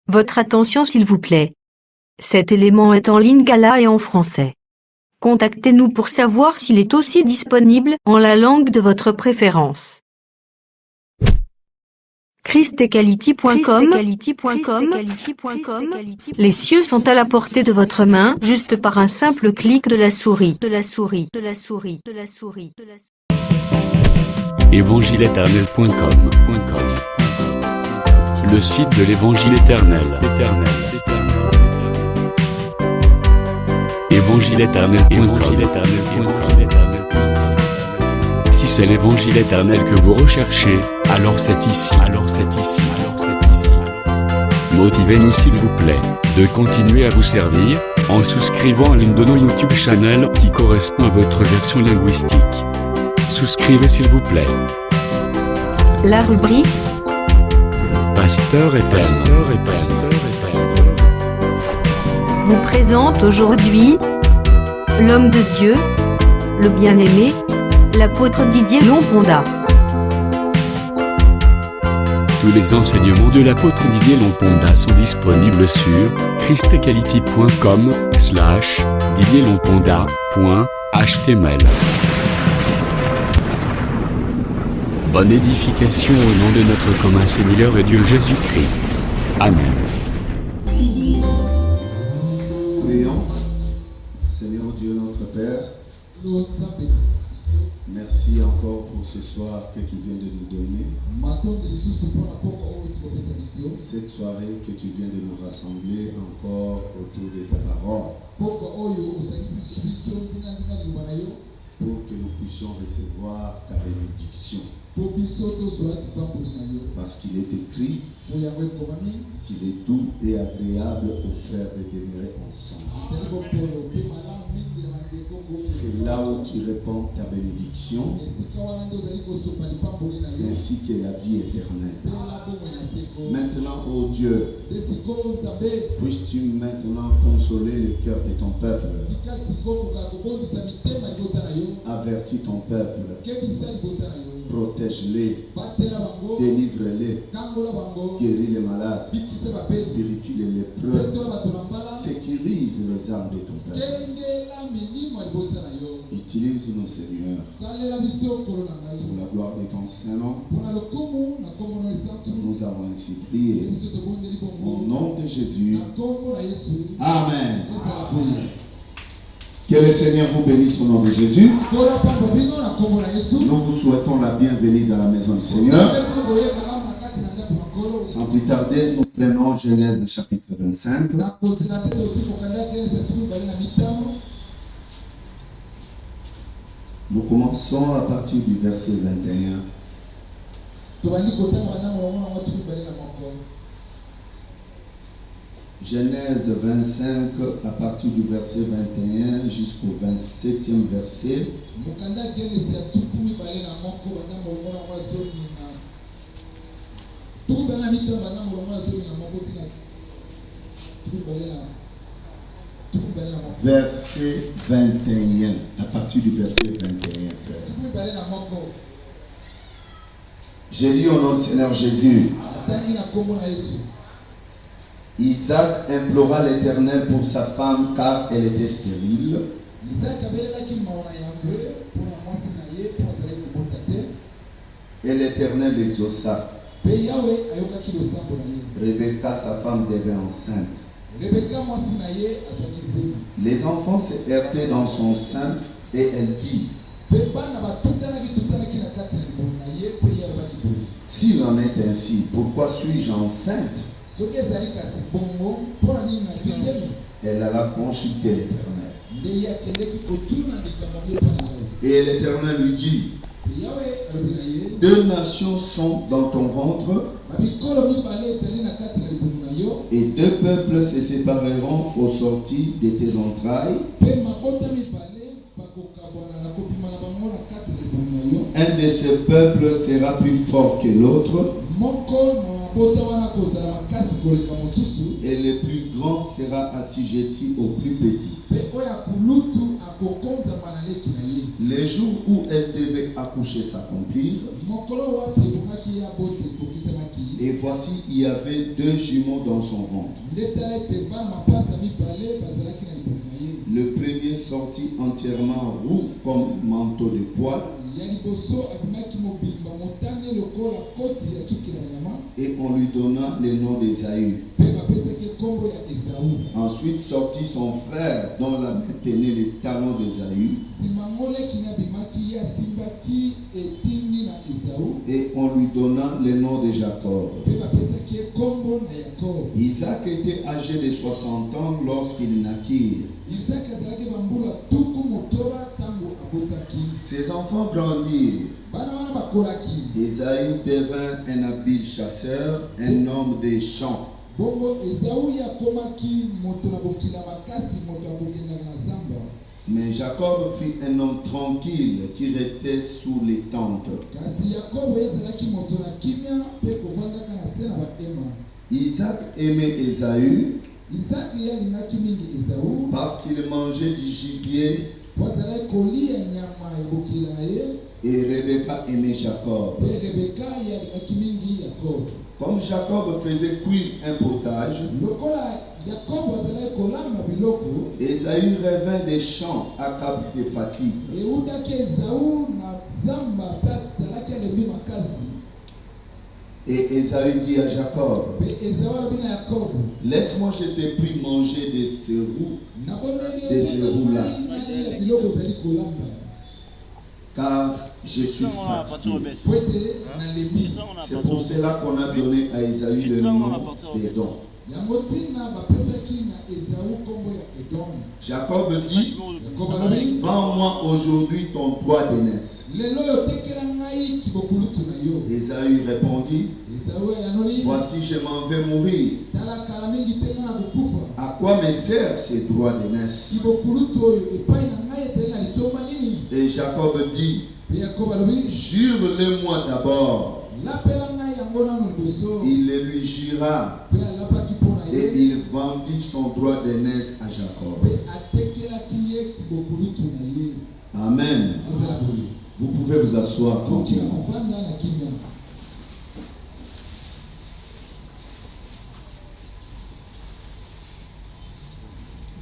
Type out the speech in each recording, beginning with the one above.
Votre attention s'il vous plaît. Cet élément est en lingala et en français. Contactez-nous pour savoir s'il est aussi disponible en la langue de votre préférence. christequality.com. Les cieux sont à la portée de votre main, juste par un simple clic de la souris. Évangile-éternel.com. Le site de l'Évangile éternel. Évangile-éternel.com. Si c'est l'Évangile éternel que vous recherchez, alors c'est ici. Motivez-nous s'il vous plaît, de continuer à vous servir, en souscrivant à l'une de nos YouTube channels qui correspond à votre version linguistique. Souscrivez s'il vous plaît. La rubrique Pasteur éternel vous présente aujourd'hui l'homme de Dieu, le bien-aimé, l'apôtre Didier Lomponda. Tous les enseignements de l'apôtre Didier Lomponda sont disponibles sur christequality.com/didierlomponda.html. Bonne édification au nom de notre commun Seigneur et Dieu Jésus-Christ. Amen. Prions. Seigneur Dieu notre Père, merci encore pour ce soir que tu viens de nous donner. Cette soirée que tu viens de nous rassembler encore autour de ta parole. Pour que nous puissions recevoir ta bénédiction. Parce qu'il est écrit qu'il est doux et agréable aux frères de demeurer ensemble. C'est là où tu répands ta bénédiction, ainsi que la vie éternelle. Maintenant, ô Dieu, puisses-tu maintenant consoler le cœur de ton peuple, avertis ton peuple, protège-les, délivre-les, guéris les malades, purifie les lépreux, sécurise les âmes de ton peuple. Utilise-nous, Seigneur, pour la gloire de ton Saint-Nom. Nous avons ainsi prié au nom de Jésus. Amen. Que le Seigneur vous bénisse au nom de Jésus. Nous vous souhaitons la bienvenue dans la maison du Seigneur. Sans plus tarder, nous prenons Genèse chapitre 25. Nous commençons à partir du verset 21. Genèse 25 à partir du verset 21 jusqu'au 27e verset. Verset 21, à partir du verset 21, frère. J'ai lu au nom du Seigneur Jésus. Isaac implora l'Éternel pour sa femme car elle était stérile. Et l'Éternel l'exauça. Rebecca, sa femme, devint enceinte. Les enfants se heurtaient dans son sein et elle dit: s'il en est ainsi, pourquoi suis-je enceinte? Elle alla consulter l'Éternel. Et l'Éternel lui dit: deux nations sont dans ton ventre, et deux peuples se sépareront au sortir de tes entrailles. Un de ces peuples sera plus fort que l'autre, et le plus grand sera assujetti au plus petit. Les jours où elle devait accoucher s'accomplirent, et Et voici, il y avait 2 jumeaux dans son ventre. Le premier sortit entièrement roux comme un manteau de poil. Et on lui donna le nom d'Ésaü. Ensuite sortit son frère dont la main tenait les talons d'Ésaü. Et on lui donna le nom de Jacob. Isaac était âgé de 60 ans lorsqu'il naquit. Ses enfants grandirent. Ésaü devint un habile chasseur, un homme des champs. Mais Jacob fut un homme tranquille qui restait sous les tentes. Isaac aimait Ésaü parce qu'il mangeait du gibier, et Rebecca aimait Jacob. Comme Jacob faisait cuire un potage, Ésaü revint des champs accablé de fatigue. Et Ésaü dit à Jacob, laisse-moi, je t'ai pris manger de ces roues-là, car je suis fatigué. C'est pour cela qu'on a donné à Ésaü le nom d'Édom. Jacob dit, vends-moi aujourd'hui ton droit d'aînesse. Ésaü répondit, voici, je m'en vais mourir. À quoi me sert ces droits d'aînesse? Et Jacob dit, jure-le-moi d'abord. Il le lui jura, et il vendit son droit d'aînesse à Jacob. Amen. Vous pouvez vous asseoir tranquillement.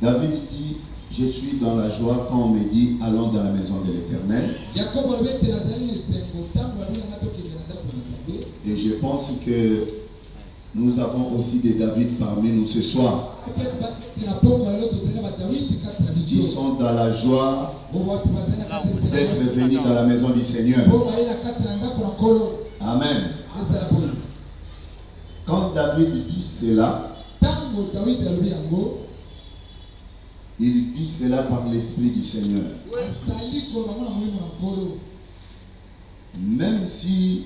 David dit, je suis dans la joie quand on me dit, allons dans la maison de l'Éternel. Et je pense que nous avons aussi des David parmi nous ce soir. Ils sont dans la joie d'être venus dans la maison du Seigneur. Amen. Quand David dit cela, il dit cela par l'Esprit du Seigneur. Même si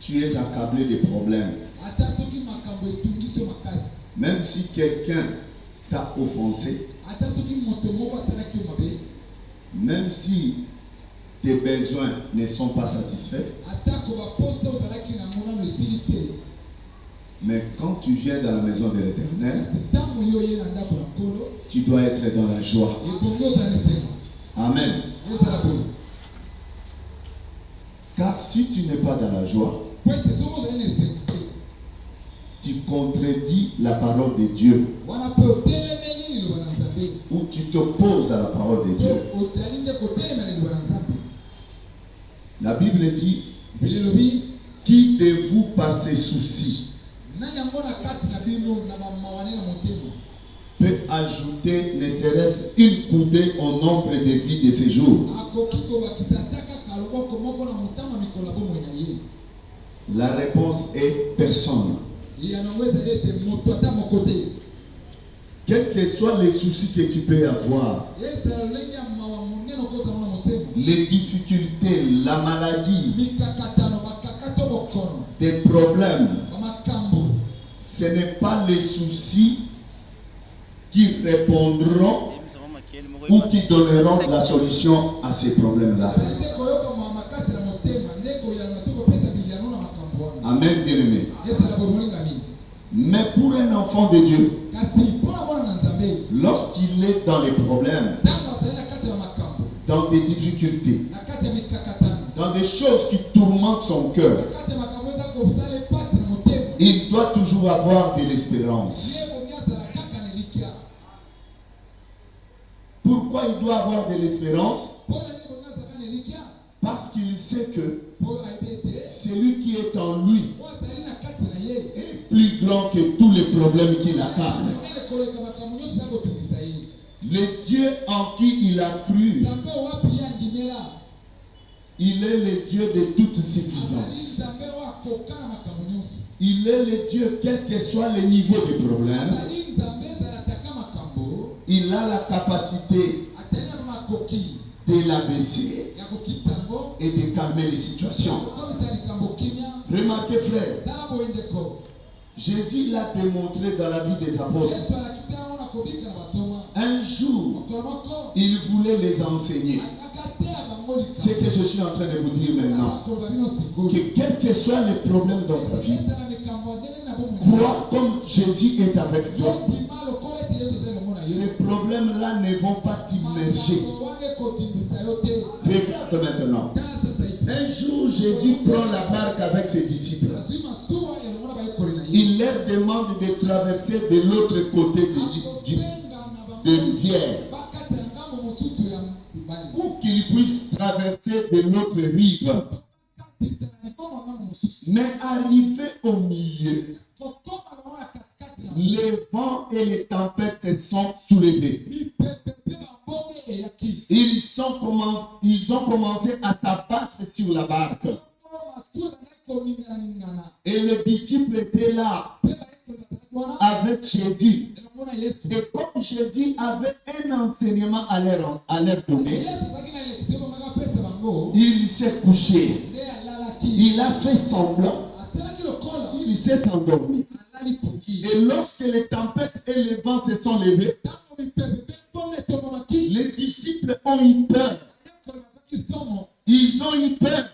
tu es accablé de problèmes, même si quelqu'un t'a offensé, même si tes besoins ne sont pas satisfaits, mais quand tu viens dans la maison de l'Éternel, tu dois être dans la joie. Amen. Car si tu n'es pas dans la joie, tu contredis la parole de Dieu, ou tu t'opposes à la parole de Dieu. La Bible dit, qui de vous par ses soucis peut ajouter ne serait-ce une coudée au nombre de vies de ses jours? La réponse est personne. Quels que soient les soucis que tu peux avoir, les difficultés, la maladie, des problèmes, ce n'est pas les soucis qui répondront ou qui donneront la solution à ces problèmes-là. Amen, bien-aimé. Mais pour un enfant de Dieu, lorsqu'il est dans les problèmes, dans des difficultés, dans des choses qui tourmentent son cœur, il doit toujours avoir de l'espérance. Pourquoi il doit avoir de l'espérance? Parce qu'il sait que celui qui est en lui est plus grand que tous les problèmes qu'il accablent. Le Dieu en qui il a cru, il est le Dieu de toute suffisance. Il est le Dieu quel que soit le niveau des problèmes. Il a la capacité de l'abaisser et de calmer les situations. Remarquez frère, Jésus l'a démontré dans la vie des apôtres. Un jour, il voulait les enseigner. Ce que je suis en train de vous dire maintenant, que quel que soit le problème dans ta vie, crois comme Jésus est avec toi. Ces problèmes-là ne vont pas t'immerger. Regarde maintenant. Un jour, Jésus prend la barque avec ses disciples. Il leur demande de traverser de l'autre côté de rivière, pour qu'ils puissent traverser de l'autre rive. Mais arrivé au milieu, les vents et les tempêtes se sont soulevés. Ils ont commencé à s'abattre sur la barque. Et les disciples étaient là avec Jésus. Et comme Jésus avait un enseignement à leur donner, il s'est couché. Il a fait semblant. Il s'est endormi. Et lorsque les tempêtes et les vents se sont levés, les disciples ont eu peur. Ils ont eu peur.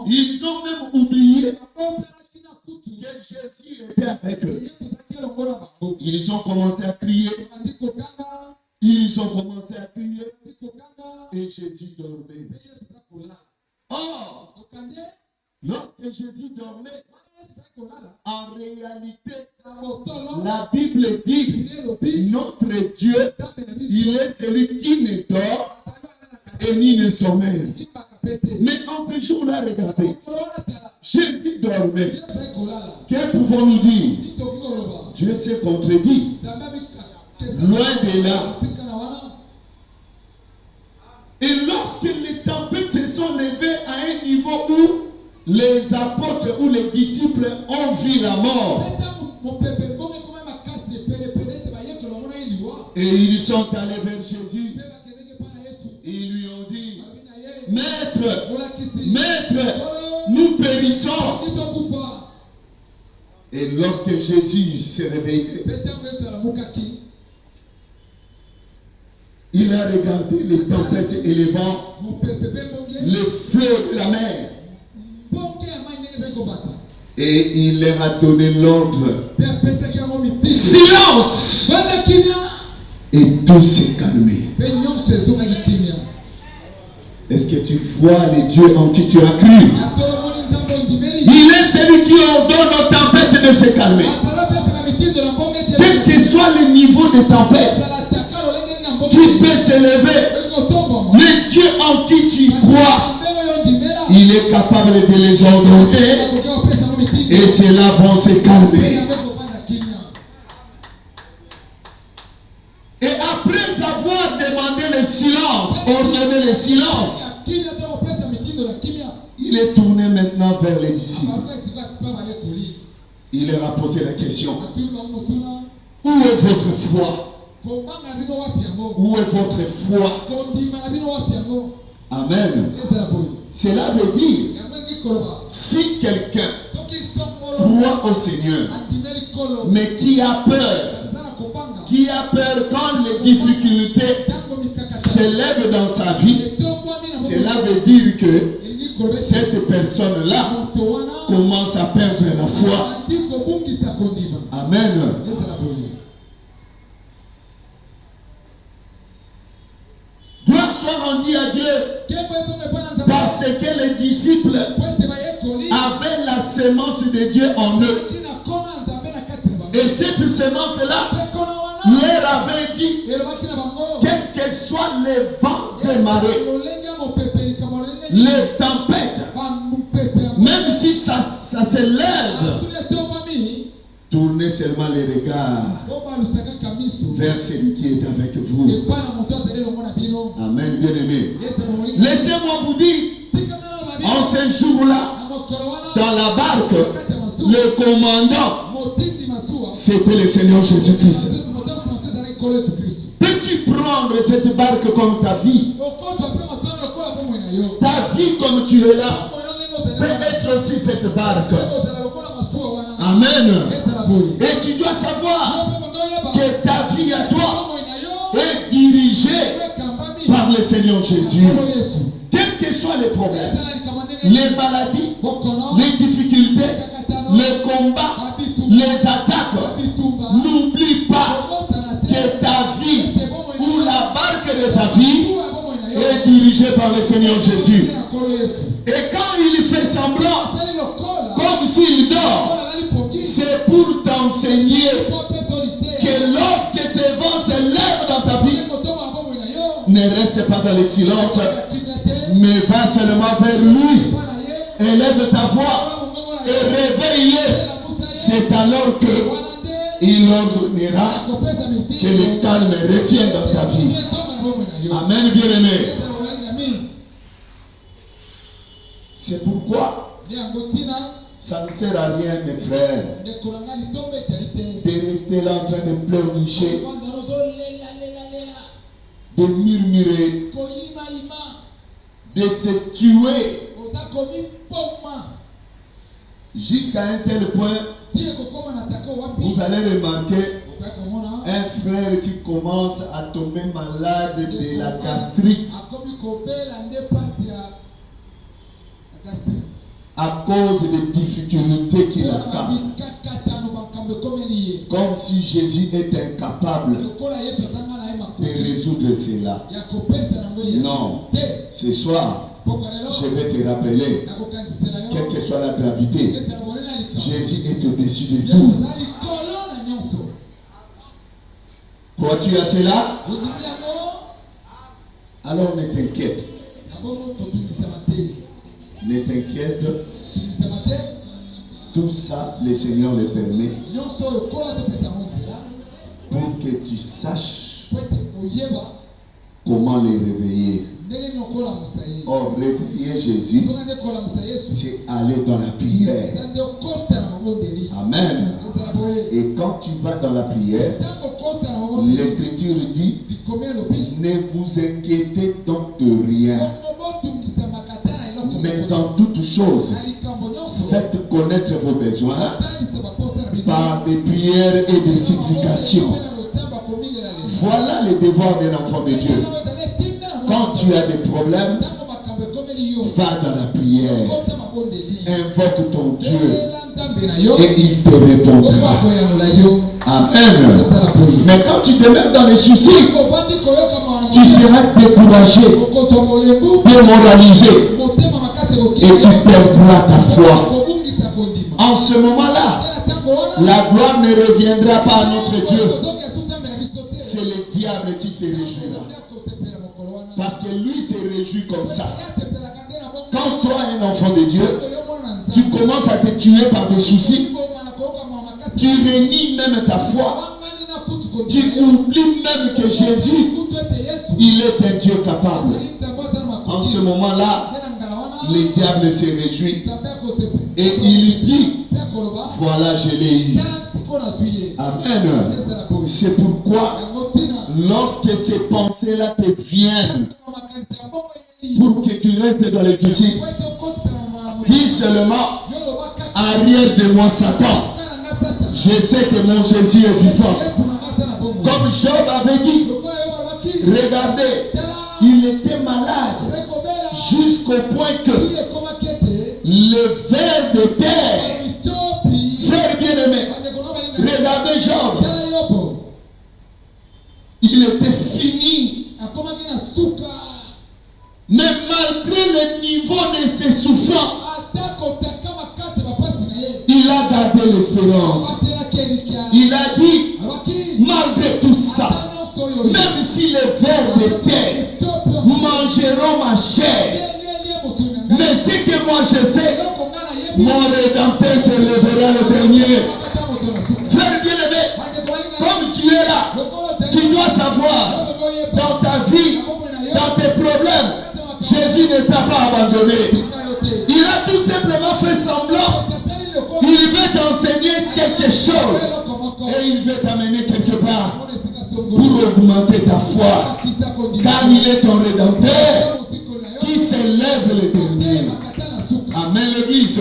Ils ont même oublié que Jésus était avec eux. Ils ont commencé à crier. Ils ont commencé à crier. Et Jésus dormait. Or, lorsque Jésus dormait, en réalité, la Bible dit, notre Dieu, il est celui qui ne dort et ni ne sommeille. Mais en ce jour-là, regardez, Jésus dormait. Que pouvons-nous dire? Dieu s'est contredit. Loin de là. Et lorsque les tempêtes se sont levées à un niveau où les apôtres ou les disciples ont vu la mort, et ils sont allés vers Jésus, ils lui ont dit, Maître, nous périssons. Et lorsque Jésus s'est réveillé, il a regardé les tempêtes et les vents, le feu de la mer. Et il leur a donné l'ordre. Silence! Et tout s'est calmé. Est-ce que tu vois le Dieu en qui tu as cru? Il est celui qui ordonne aux tempêtes de se calmer. Quel que soit le niveau des tempêtes qui peut s'élever, le Dieu en qui tu crois, il est capable de les ordonner et cela va se calmer. Et après avoir demandé le silence, ordonné le silence, il est tourné maintenant vers les disciples. Il leur a posé la question. Où est votre foi? Où est votre foi? Amen. Cela veut dire, si quelqu'un croit au Seigneur, mais qui a peur quand les difficultés s'élèvent dans sa vie, cela veut dire que cette personne-là commence à perdre la foi. Amen. Gloire soit rendue à Dieu, parce que les disciples avaient la sémence de Dieu en eux. Et cette sémence-là leur avait dit, quels que soient les vents et marées, les tempêtes, même si ça se lève, tournez seulement les regards vers celui qui est avec vous. Amen, bien-aimé. Laissez-moi vous dire, en ce jour-là, dans la barque, le commandant, c'était le Seigneur Jésus-Christ. Peux-tu prendre cette barque comme ta vie? Ta vie comme tu es là peut être aussi cette barque. Amen. Et tu dois savoir que ta vie à toi est dirigée par le Seigneur Jésus. Quels que soient les problèmes, les maladies, les difficultés, les combats, les attaques, n'oublie pas que ta vie ou la barque de ta vie est dirigée par le Seigneur Jésus. Et quand il fait semblant, comme s'il dort, c'est pour t'enseigner que lorsque ces vents se lèvent dans ta vie, ne reste pas dans le silence, mais va seulement vers lui. Élève ta voix et réveille-le. C'est alors que il ordonnera que le calme revienne dans ta vie. Amen, bien-aimé. C'est pourquoi ça ne sert à rien, mes frères, de rester là en train de pleurnicher, de murmurer, de se tuer jusqu'à un tel point. Vous allez remarquer un frère qui commence à tomber malade de la gastrite à cause des difficultés qu'il a. Comme si Jésus était incapable de résoudre cela. Non, ce soir, je vais te rappeler, quelle que soit la gravité, Jésus est au-dessus de tout. Crois-tu à cela? Alors ne t'inquiète. Ne t'inquiète. Tout ça, le Seigneur le permet pour que tu saches comment les réveiller. Or, réveiller Jésus, c'est aller dans la prière. Amen. Et quand tu vas dans la prière, l'Écriture dit, ne vous inquiétez donc de rien, mais en toute chose, faites connaître vos besoins par des prières et des supplications. Voilà le devoir d'un enfant de Dieu. Quand tu as des problèmes, va dans la prière, invoque ton Dieu et il te répondra. Amen. Mais quand tu te mets dans les soucis, tu seras découragé, démoralisé et tu perdras ta foi. En ce moment-là, la gloire ne reviendra pas à notre Dieu. C'est le diable qui se réjouira. Parce que lui se réjouit comme ça. Quand toi, un enfant de Dieu, tu commences à te tuer par des soucis, tu rénies même ta foi, tu oublies même que Jésus, il est un Dieu capable. En ce moment-là, le diable se réjouit et il dit, voilà, je l'ai eu. Amen. C'est pourquoi, lorsque ces pensées-là te viennent, pour que tu restes dans les soucis, dis seulement, arrière de moi Satan. Je sais que mon Jésus est vivant. Comme Job avait dit, regardez, il était malade jusqu'au point que le ver de terre, frère bien-aimé, regardez Job, il était fini. Mais malgré le niveau de ses souffrances, il a gardé l'espérance. Il a dit, malgré tout ça, même si les vers de terre mangeront ma chair, mais ce que moi je sais, mon Rédempteur se lèvera le dernier. Frère bien-aimé, comme tu es là, tu dois savoir, dans ta vie, dans tes problèmes, Jésus ne t'a pas abandonné. Il a tout simplement fait semblant. Il veut t'enseigner quelque chose et il veut t'amener quelque part pour augmenter ta foi. Car il est ton Rédempteur qui s'élève le dernier. Amen, l'Église.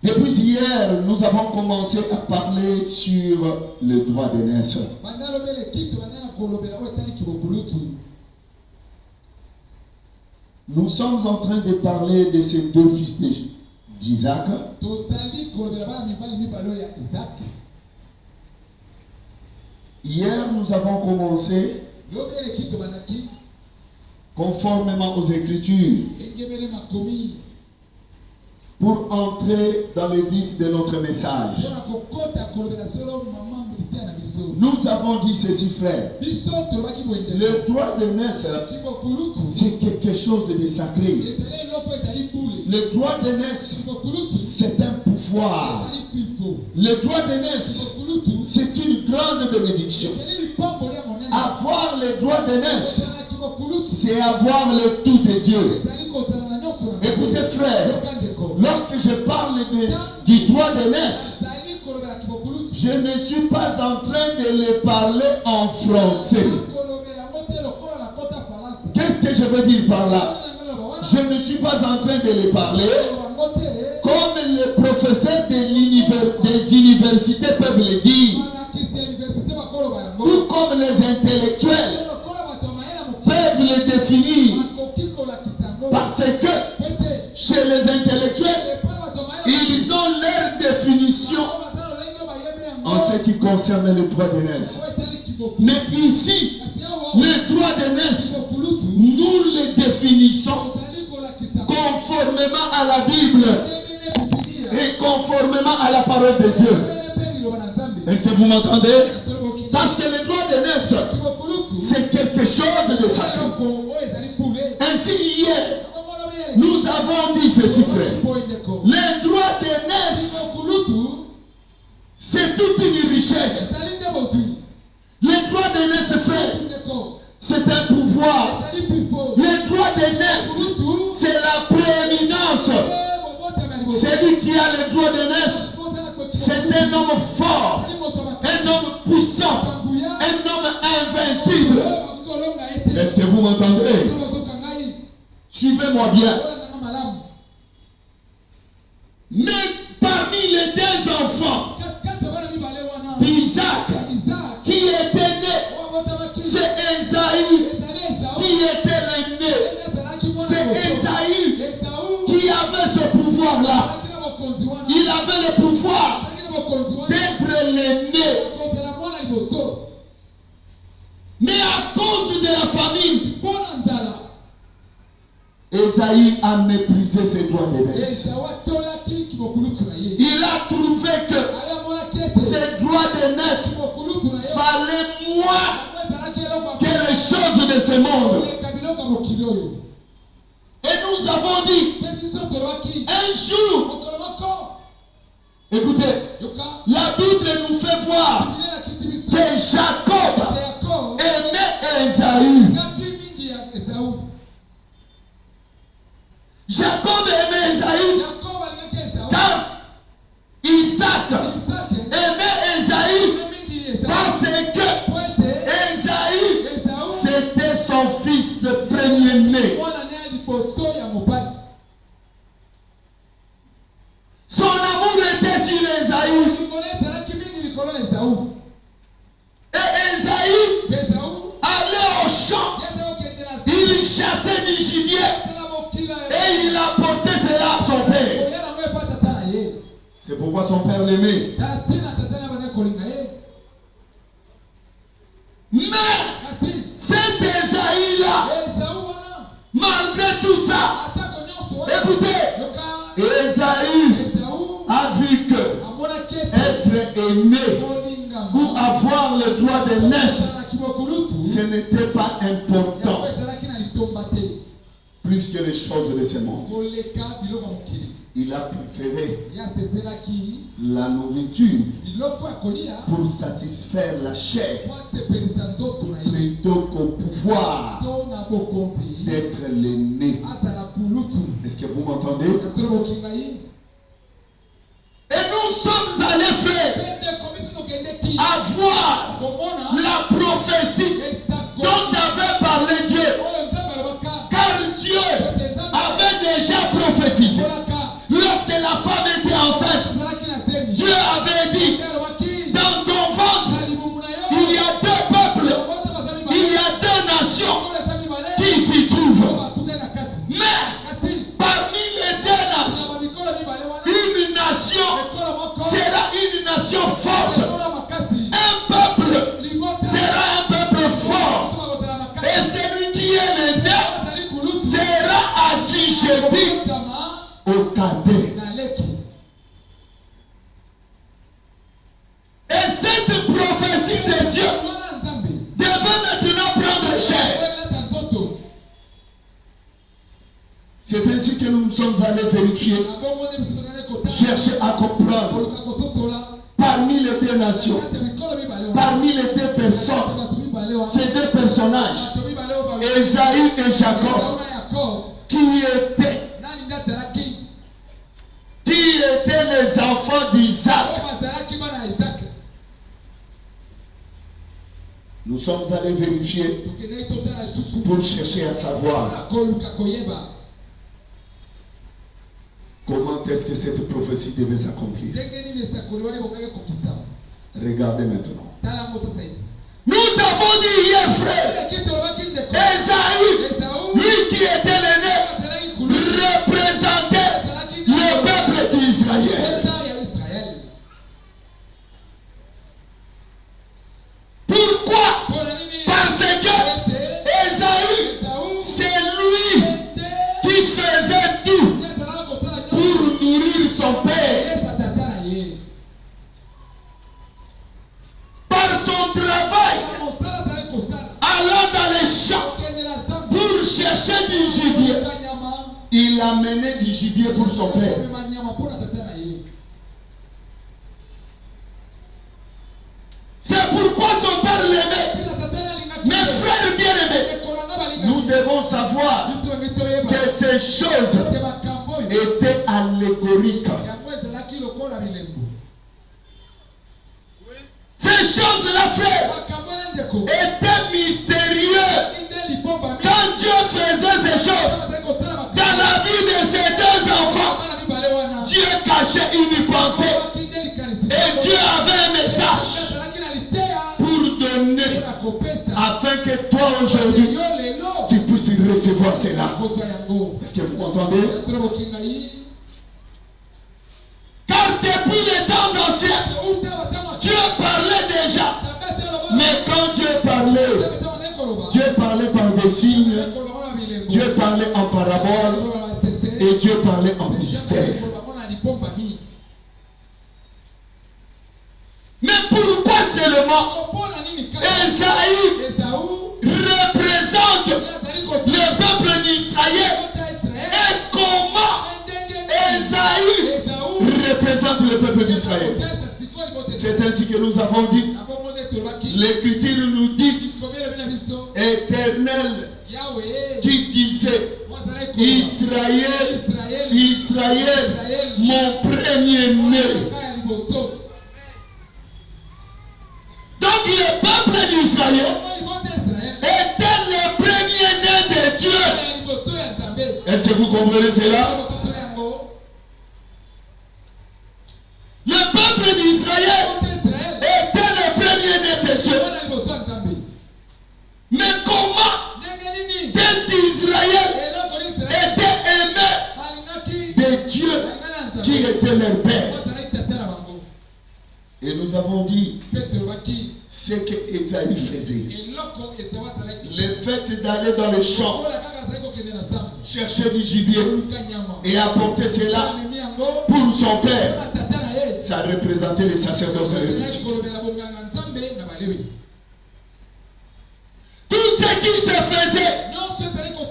Depuis hier, nous avons commencé à parler sur le droit d'aînesse. Nous sommes en train de parler de ces deux fils d'Isaac. Hier, nous avons commencé, conformément aux Écritures, pour entrer dans le vif de notre message. Nous avons dit ceci, frère. Le droit d'aînesse, c'est quelque chose de sacré. Le droit d'aînesse, c'est un pouvoir. Le droit d'aînesse, c'est une grande bénédiction. Avoir le droit d'aînesse, c'est avoir le tout de Dieu. Écoutez, frère, lorsque je parle du droit d'aînesse, je ne suis pas en train de le parler en français. Qu'est-ce que je veux dire par là? Je ne suis pas en train de le parler comme les professeurs des universités peuvent le dire, ou comme les intellectuels peuvent le définir. Parce que chez les intellectuels, ils ont leur définition en ce qui concerne le droit d'aînesse. Mais ici, le droit d'aînesse, nous le définissons conformément à la Bible et conformément à la parole de Dieu. Est-ce que vous m'entendez? Parce que le droit d'aînesse, c'est quelque chose de sacré. Ainsi, hier, nous avons dit ceci, frère. Le droit d'aînesse, c'est toute une richesse. Le droit d'aînesse, frère, c'est un pouvoir. Le droit d'aînesse, c'est la prééminence. Celui qui a le droit d'aînesse, c'est un homme fort, un homme puissant, un homme invincible. Est-ce que vous m'entendez? Suivez-moi bien. Mais parmi les deux enfants d'Isaac qui étaient nés, c'est Esaü qui était l'aîné. C'est Esaü qui avait ce pouvoir-là. Il avait le pouvoir d'être l'aîné. Mais à cause de la famine, Esaü a méprisé ses droits d'aînesse. Il a trouvé que ses droits d'aînesse valaient moins que les choses de ce monde. Et nous avons dit, un jour, écoutez, la Bible nous fait voir que Jacob aimait Esaü. Jacob aimait Esaü car Isaac aimait Esaü parce que Esaü c'était son fils premier-né. Son amour était sur Esaü. Et Esaü allait au champ, il chassait du gibier et il apportait cela à son père. C'est pourquoi son père l'aimait. Mais cet Esaü-là, malgré tout ça, écoutez, Esaü Ésaü a vu que être aimé ou avoir le droit de naître, ce n'était pas important plus que les choses de ce monde. Il a préféré la nourriture pour satisfaire la chair plutôt qu'au pouvoir d'être l'aîné. Est-ce que vous m'entendez? Et nous sommes allés, frère, avoir la prophétie dont avait parlé Dieu. Car Dieu avait déjà prophétisé. Lorsque la femme était enceinte, Dieu avait dit, dans ton ventre, il y a deux peuples, il y a deux nations qui s'y trouvent. Mais parmi les deux nations, une nation sera une nation forte. Un peuple sera un peuple fort. Et celui qui est l'aîné sera assujetti au cadet. Et cette prophétie de Dieu devait maintenant prendre chair. C'est ainsi que nous sommes allés vérifier, chercher à comprendre parmi les deux nations, parmi les deux personnes, ces deux personnages, Ésaü et Jacob, qui étaient les enfants d'Isaac. Nous sommes allés vérifier pour chercher à savoir comment est-ce que cette prophétie devait s'accomplir. Regardez maintenant. Nous avons dit hier, frère, Ésaü, lui qui était l'aîné, représentait le peuple d'Israël. Pourquoi? Parce que Ésaü, c'est lui qui faisait tout pour nourrir son père. Par son travail, allant dans les champs pour chercher du gibier, il amenait du gibier pour son père. C'est pourquoi son père l'aimait. Mes frères bien-aimés, nous devons savoir que ces choses étaient allégoriques. Ces choses-là, frère, étaient mystérieuses. Quand Dieu faisait ces choses dans la vie de ses deux enfants, Dieu cachait une pensée. Et Dieu avait un message pour donner, afin que toi aujourd'hui, tu puisses recevoir cela. Est-ce que vous m'entendez? Car depuis les temps anciens, Dieu parlait déjà. Mais quand Dieu parlait par des signes, Dieu parlait en parabole et Dieu parlait en mystère. Mais pourquoi seulement Ésaü représente le peuple d'Israël et comment Ésaü représente le peuple d'Israël? C'est ainsi que nous avons dit, l'Écriture nous dit, Éternel qui disait, Israël, Israël, mon premier-né. Donc le peuple d'Israël était le premier-né de Dieu. Est-ce que vous comprenez cela? Le peuple d'Israël était le premier-né de Dieu. Mais comment est-ce qu'Israël était aimé de Dieu qui était leur père? Et nous avons dit ce que Ésaü faisait. Le fait d'aller dans les champs, chercher du gibier et apporter cela pour son père, ça représentait les sacerdoces lévitiques. Tout ce qui se faisait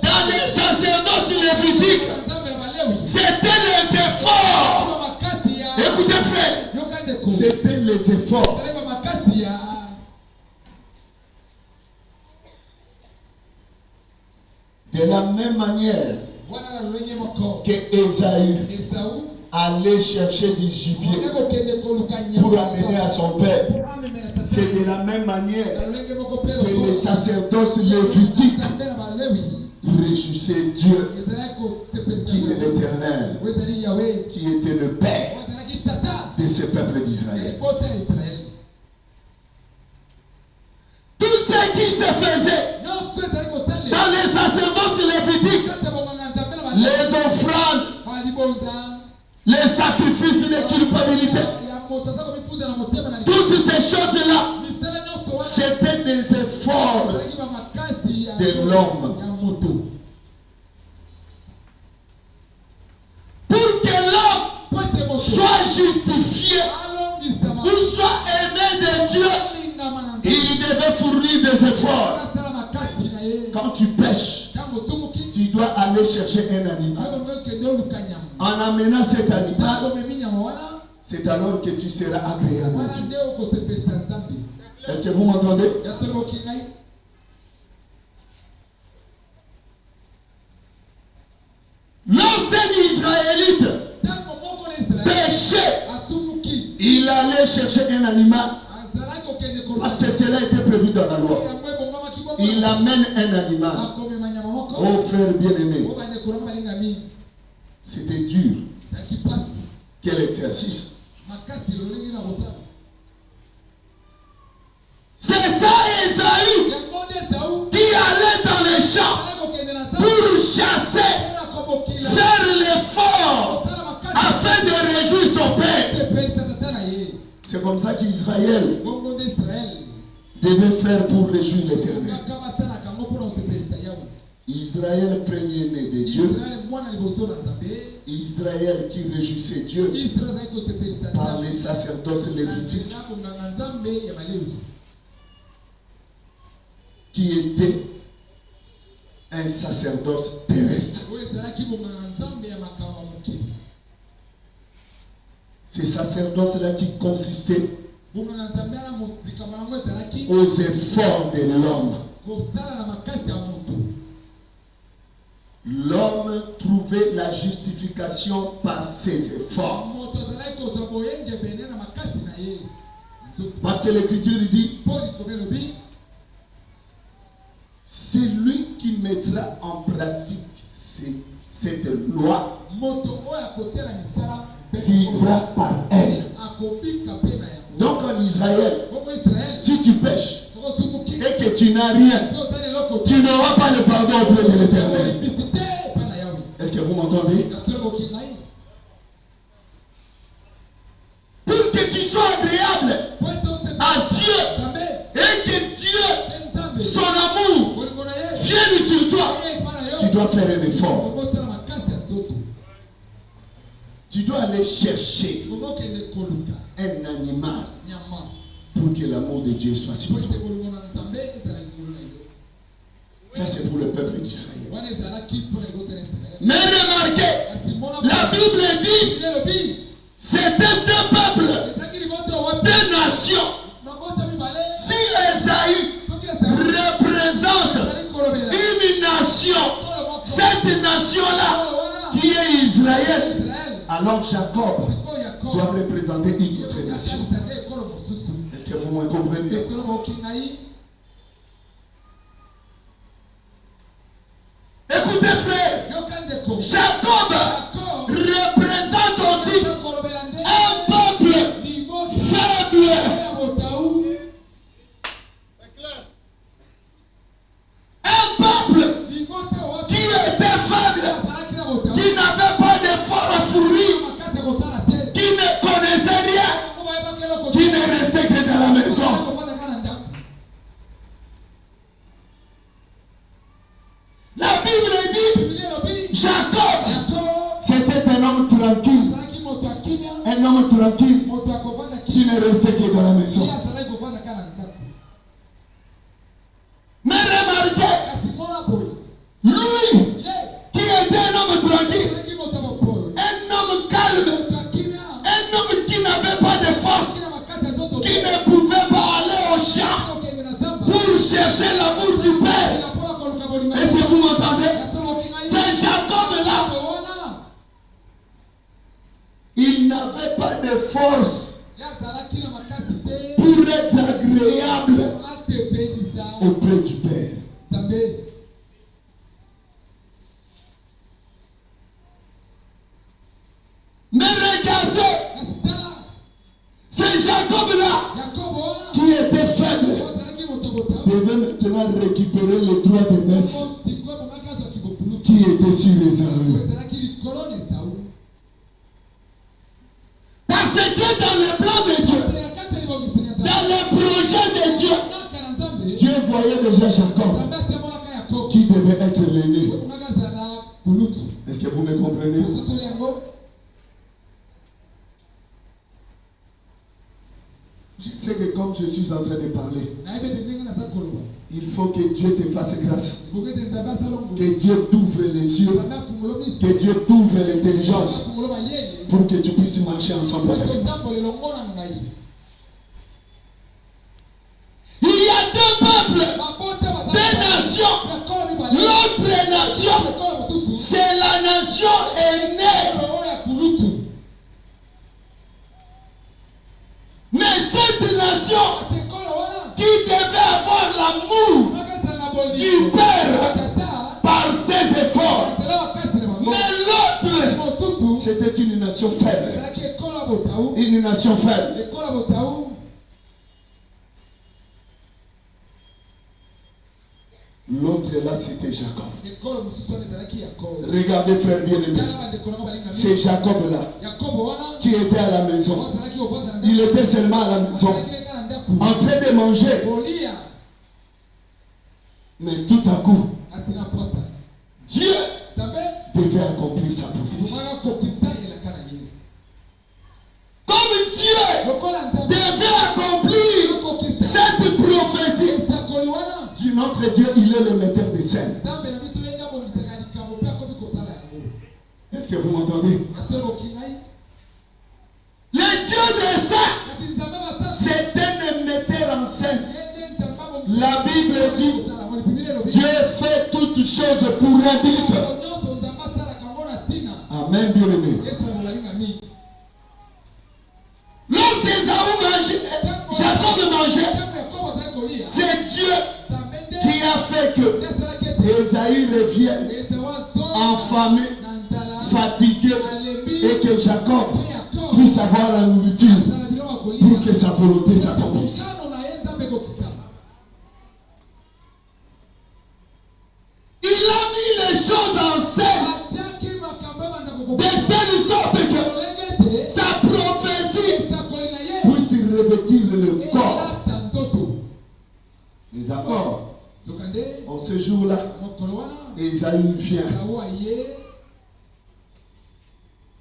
dans les sacerdoces lévitiques, c'était les efforts. Écoutez frère, c'était les efforts. De la même manière que Ésaü allait chercher du gibier pour amener à son père, c'est de la même manière que les sacerdoces lévitiques réjouissaient Dieu, qui est l'Éternel, qui était le Père de ce peuple d'Israël. Tout ce qui se faisait dans les sacerdoces lévitiques, les offrandes, les sacrifices de culpabilité, toutes ces choses-là, c'était des efforts de l'homme. Pour que l'homme soit justifié ou soit aimé de Dieu, il devait fournir des efforts. Quand tu pêches, tu dois aller chercher un animal. En amenant cet animal, c'est alors que tu seras agréable à Dieu. Est-ce que vous m'entendez? Lorsqu'un Israélite péchait, il allait chercher un animal parce que cela était prévu dans la loi. Il amène un animal. Oh frère bien-aimé, c'était dur. Quel exercice. C'est ça Ésaü qui allait dans les champs pour chasser, faire l'effort afin de réjouir son père. C'est comme ça qu'Israël devait faire pour réjouir l'Éternel. Israël premier-né de Dieu, Israël qui réjouissait Dieu par les sacerdoces lévitiques, qui était un sacerdoce terrestre. Ces sacerdoces-là qui consistaient aux efforts de l'homme. L'homme trouvait la justification par ses efforts. Parce que l'Écriture dit, c'est lui qui mettra en pratique cette loi, vivra par elle. Donc en Israël, si tu pêches et que tu n'as rien, tu n'auras pas le pardon auprès de l'Éternel. Est-ce que vous m'entendez? Pour que tu sois agréable à Dieu et que Dieu, son amour, vienne sur toi, tu dois faire un effort. Tu dois aller chercher un animal pour que l'amour de Dieu soit sur toi. Ça, c'est pour le peuple d'Israël. Mais remarquez, la Bible dit, c'était deux peuples, deux nations. Si Ésaü représente une nation, cette nation-là, qui est Israël, alors Jacob doit représenter une autre nation. Est-ce que vous me comprenez? Écoutez frère, Jacob représente aussi un peuple faible. Un peuple qui était faible, qui n'avait pas d'effort à fournir, qui ne connaissait rien, qui ne restait que dans la maison. maison. Mais remarquez, lui, qui était un homme tranquille, un homme calme, un homme qui n'avait pas de force, qui ne pouvait pas aller au champ pour chercher l'amour du Père. Est-ce que vous m'entendez? C'est Jacob là. Il n'avait pas de force pour être agréable auprès du Père. Mais regardez, c'est Jacob là qui était faible, devait maintenant récupérer le droit de messe qui était sur Ésaü. Parce que dans le plan de Dieu, dans le projet de Dieu, Dieu voyait déjà Jacob qui devait être l'aîné. Est-ce que vous me comprenez? Je sais que comme je suis en train de parler, il faut que Dieu te fasse grâce. Que Dieu t'ouvre les yeux. Que Dieu t'ouvre l'intelligence pour que tu puisses marcher ensemble avec lui. Il y a deux peuples, deux nations. L'autre nation, c'est la nation aînée. Mais cette nation qui devait avoir l'amour du Père par ses efforts. Mais l'autre, c'était une nation faible. Une nation faible. L'autre là, c'était Jacob. Regardez, frère bien-aimé. C'est Jacob là qui était à la maison. Il était seulement à la maison, en train de manger. Mais tout à coup, Dieu devait accomplir sa prophétie. Comme Dieu devait accomplir cette prophétie, du notre Dieu, il est le metteur de scène. Est-ce que vous m'entendez? Le Dieu de ça, c'est un metteur en scène. La Bible dit, Dieu fait toutes choses pour un but. Amen, bien-aimé. Lorsque Jacob mangeait, c'est Dieu qui a fait que Ésaü revienne enfamé, fatigué, et que Jacob puisse avoir la nourriture pour que sa volonté s'accomplisse. Il a mis les choses en scène de telle sorte que sa prophétie puisse revêtir le corps. Les accords. En ce jour-là, Ésaü vient.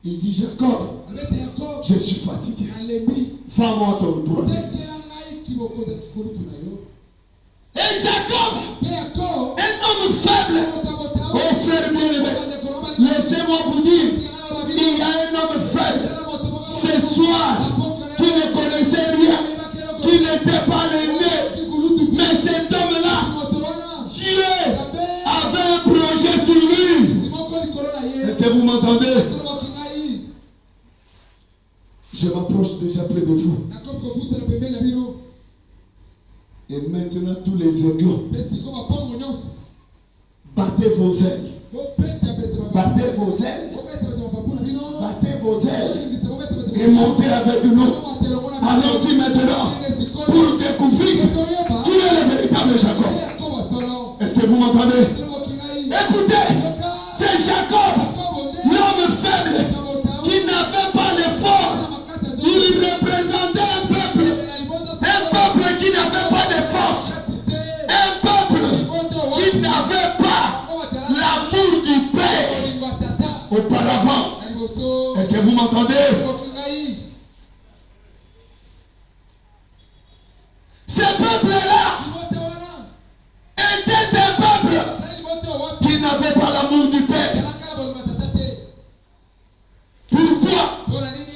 Il dit, Jacob, je suis fatigué. Fais-moi ton droit de messe. Et Jacob, un homme faible, oh frère bien-aimé, laissez-moi vous dire, il y a un homme faible ce soir qui ne connaissait rien, qui n'était pas l'aîné, mais cet homme-là, Dieu avait un projet sur lui. Est-ce que vous m'entendez? Je m'approche déjà près de vous. Et maintenant tous les aiglons, battez vos ailes. Battez vos ailes. Battez vos ailes. Et montez avec nous. Allons-y maintenant pour découvrir qui est le véritable Jacob. Est-ce que vous m'entendez? Écoutez, c'est Jacob, l'homme faible, qui n'avait pas d'effort. Il représentait un peuple qui n'avait pas de force, un peuple qui n'avait pas l'amour du Père auparavant. Est-ce que vous m'entendez? peuple-là étaient des peuples qui n'avaient pas l'amour du Père. Pourquoi?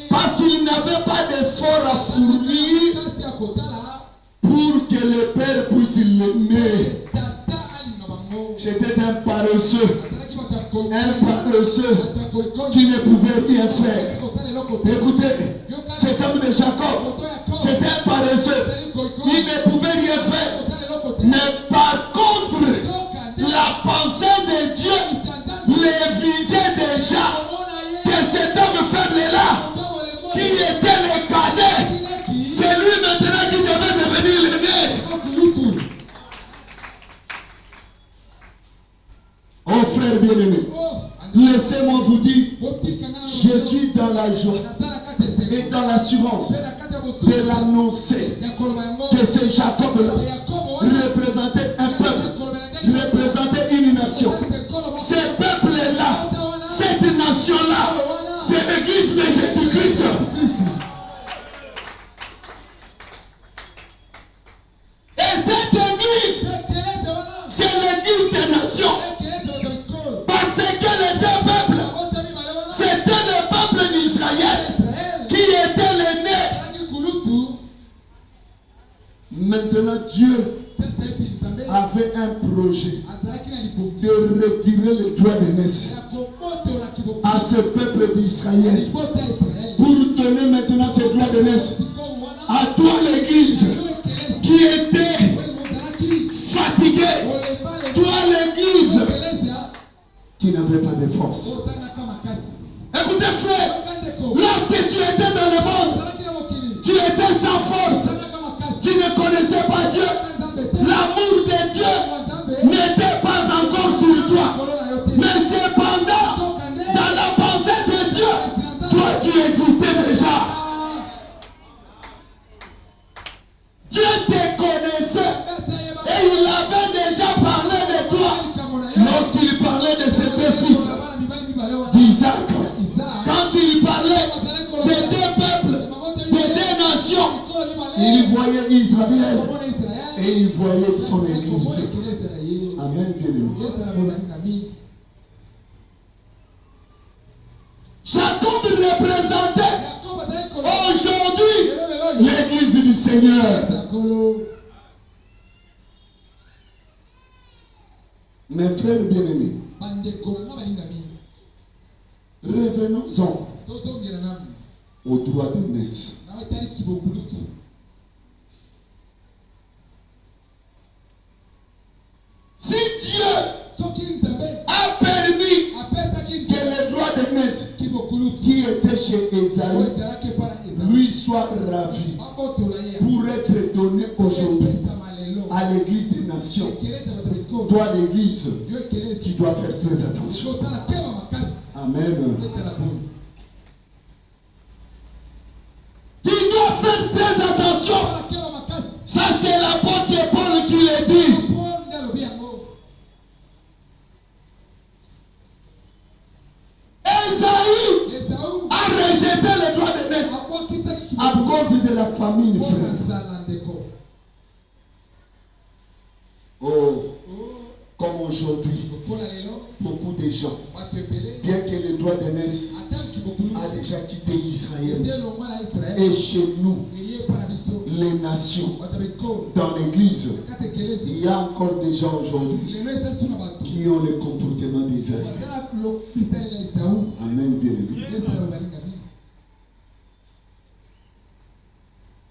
Parce qu'ils n'avaient pas d'effort à fournir pour que le Père puisse l'aimer. C'était un paresseux qui ne pouvait rien faire. Écoutez, cet homme de Jacob, c'était un paresseux. Il ne pouvait rien faire. Mais par contre, la pensée de Dieu les visait déjà. Que cet homme faible-là, qui était le cadet, c'est lui maintenant qui devait devenir l'aîné. Oh frère bien-aimé, laissez-moi vous dire, je suis dans la joie et dans l'assurance de l'annoncer que ce Jacob-là représentait un peuple, représentait une nation. Ce peuple-là, cette nation-là, c'est l'église de Jésus-Christ. Et cette église, c'est l'église des nations. Parce que les deux peuples, c'était le peuple d'Israël qui était l'aîné. Maintenant, Dieu avait un projet de retirer le droit d'aînesse à ce peuple d'Israël pour donner maintenant ce droit d'aînesse à toi l'église qui était fatiguée, toi l'église qui n'avait pas de force. Écoutez frère, lorsque tu étais dans le monde, tu étais sans force, tu ne connaissais pas Dieu, l'amour de Dieu n'était pas encore sur toi. Mais cependant, dans la pensée de Dieu, toi tu existais déjà. Dieu te connaissait et il avait déjà parlé de toi lorsqu'il parlait de ses deux fils d'Isaac. Quand il parlait des deux peuples, des deux nations, il voyait Israël et il voyait son église. Amen, bien-aimé. Jacob représentait aujourd'hui l'église du Seigneur. Mes frères bien-aimés, revenons-en au droit d'aînesse. Si Dieu a permis que le droit d'aînesse qui était chez Esaü lui soit ravi pour être donné aujourd'hui à l'église des nations, toi l'église, tu dois faire très attention. Amen. Tu dois faire très attention. Ça c'est l'apôtre Paul qui le dit. Esaü a rejeté le droit d'aînesse à cause de la famine, frère. Oh, comme aujourd'hui, beaucoup de gens, bien que le droit d'aînesse a déjà quitté Israël, et chez nous, les nations, dans l'église, il y a encore des gens aujourd'hui qui ont le comportement d'Isaïe. Amen, bien-aimé.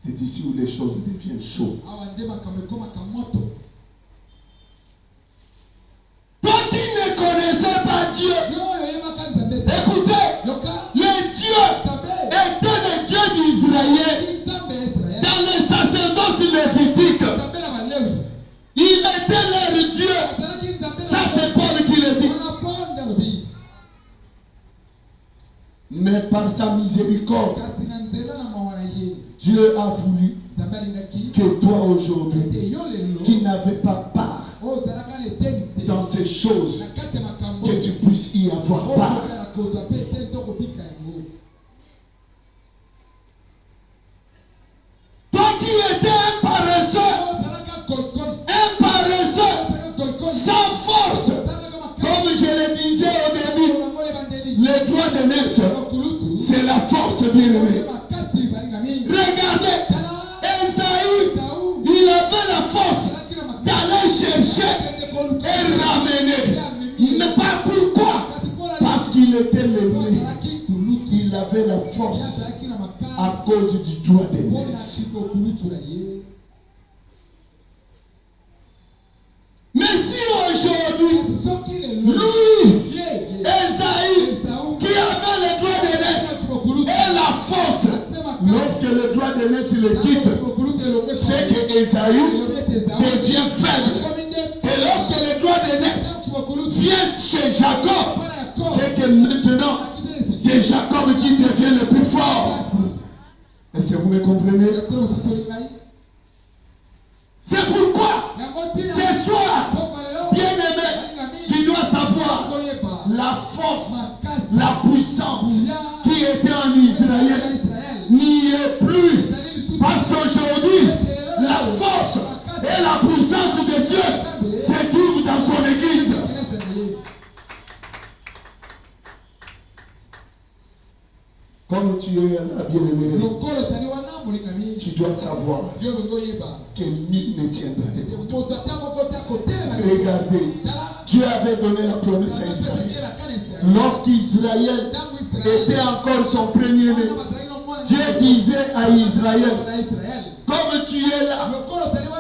C'est ici où les choses deviennent chaudes. Toi qui ne connaissais pas Dieu, écoutez, le Dieu était le Dieu d'Israël. Dans les sacerdoces lévitiques, il était leur Dieu. Ça c'est Paul qui le dit. Mais par sa miséricorde, Dieu a voulu que toi aujourd'hui, qui n'avais pas part dans ces choses, que tu puisses y avoir part. Toi qui étais un paresseux, d'aînesse, c'est la force bien-aimée. Regardez, Esaïe, il avait la force d'aller chercher et ramener. Mais pas pourquoi? Parce qu'il était l'aîné. Il avait la force à cause du droit d'aînesse. Mais si aujourd'hui, lui, Esaïe, qui avait le droit d'aînesse et la force, lorsque le droit d'aînesse le quitte, c'est que Esaïe devient faible. Et lorsque le droit d'aînesse vient chez Jacob, c'est que maintenant, c'est Jacob qui devient le plus fort. Est-ce que vous me comprenez? C'est pourquoi, ce soir, bien-aimé, tu dois savoir la force, la puissance qui était en Israël n'y est plus. Parce qu'aujourd'hui, la force et la puissance de Dieu se trouvent dans son église. Comme tu es là, bien-aimé, tu dois savoir que nul ne tiendra devant toi. Regardez, Dieu avait donné la promesse à Israël. Lorsqu'Israël était encore son premier-né, Dieu disait à Israël, comme tu es là,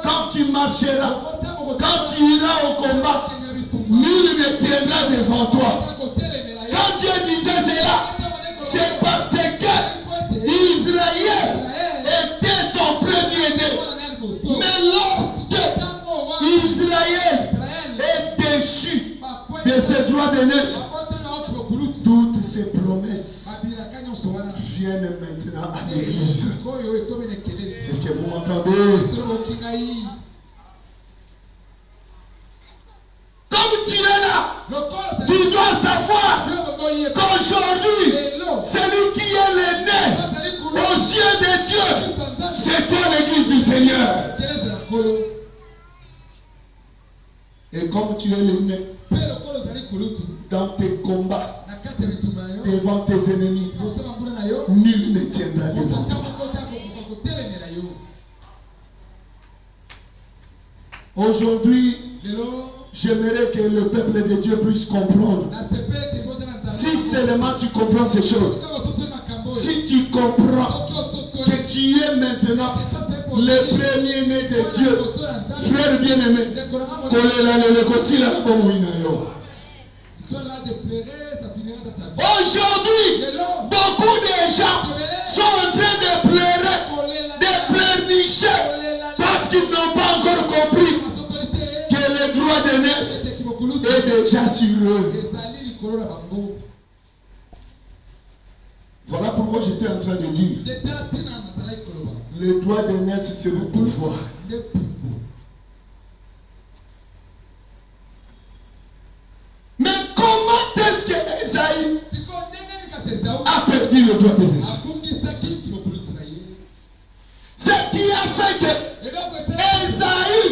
quand tu marcheras, quand tu iras au combat, nul ne tiendra devant toi. Quand Dieu disait cela, c'est parce que Israël était son premier-né. Mais lorsque Israël est déchu de ses droits d'aînesse, toutes ces promesses viennent maintenant à l'église. Est-ce que vous m'entendez? Comme tu es là, tu dois savoir qu'aujourd'hui, celui qui est l'aîné aux yeux de Dieu, c'est toi l'église du Seigneur. Et comme tu es l'aîné dans tes combats devant tes ennemis, nul ne tiendra devant toi. Aujourd'hui, j'aimerais que le peuple de Dieu puisse comprendre. Si seulement tu comprends ces choses, si tu comprends que tu es maintenant le premier-né de Dieu, frère bien-aimé, aujourd'hui, beaucoup de gens sont en train de pleurer, de pleurnicher, parce qu'ils n'ont pas encore compris que le droit d'aînesse est déjà sur eux. Voilà pourquoi j'étais en train de dire, le droit d'aînesse, c'est le pouvoir. Mais comment est-ce que Esaïe a perdu le droit d'aînesse? Ce qui a fait que Esaïe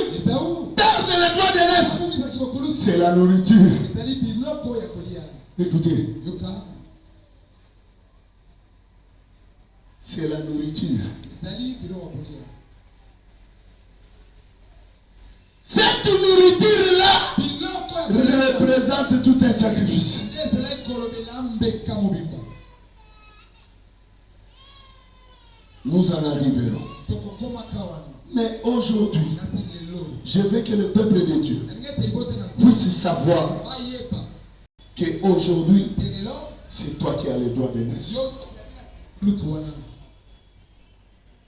perde le droit d'aînesse, c'est la nourriture. Écoutez, c'est la nourriture. Cette nourriture-là représente tout un sacrifice. Nous en arriverons. Mais aujourd'hui, je veux que le peuple de Dieu puisse savoir qu'aujourd'hui, c'est toi qui as le droit d'aînesse.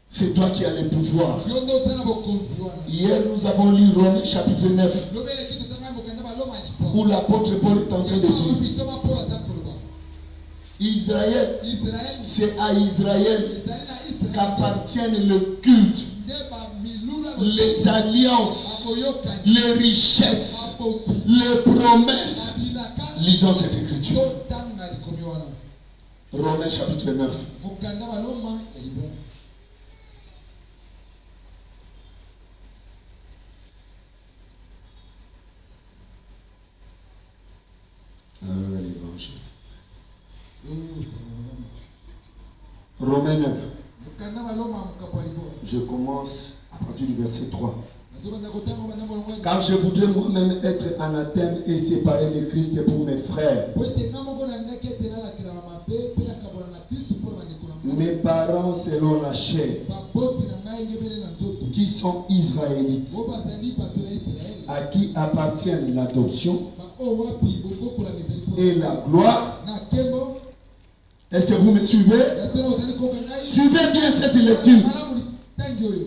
C'est toi qui as le pouvoir. Hier, nous avons lu Romains chapitre 9, où l'apôtre Paul est en train de dire, Israël, c'est à Israël qu'appartiennent le culte, les alliances, les richesses, les promesses. Lisons cette écriture. Romains chapitre 9. L'évangile. Romains 9. mukanda baloma mukapo alibo Je commence à partir du verset 3. nazoka kotanga bana bolongo Car je voudrais moi-même être anathème et séparé de Christ pour mes frères. pote nga moko na ndaki ete nalakela bamabe mpe nakabona na kristu mpona bandeko na ngai Mes parents selon la chair, baboti na ngai ngebele na nzoto qui sont israélites, bo bazali bato na israele à qui appartiennent l'adoption baoyo wapi bokokola ezali mpo et la gloire. na nkembo Est-ce que vous me suivez? na solo ozali koka ngai Suivez bien cette lecture. malamu litangi oyo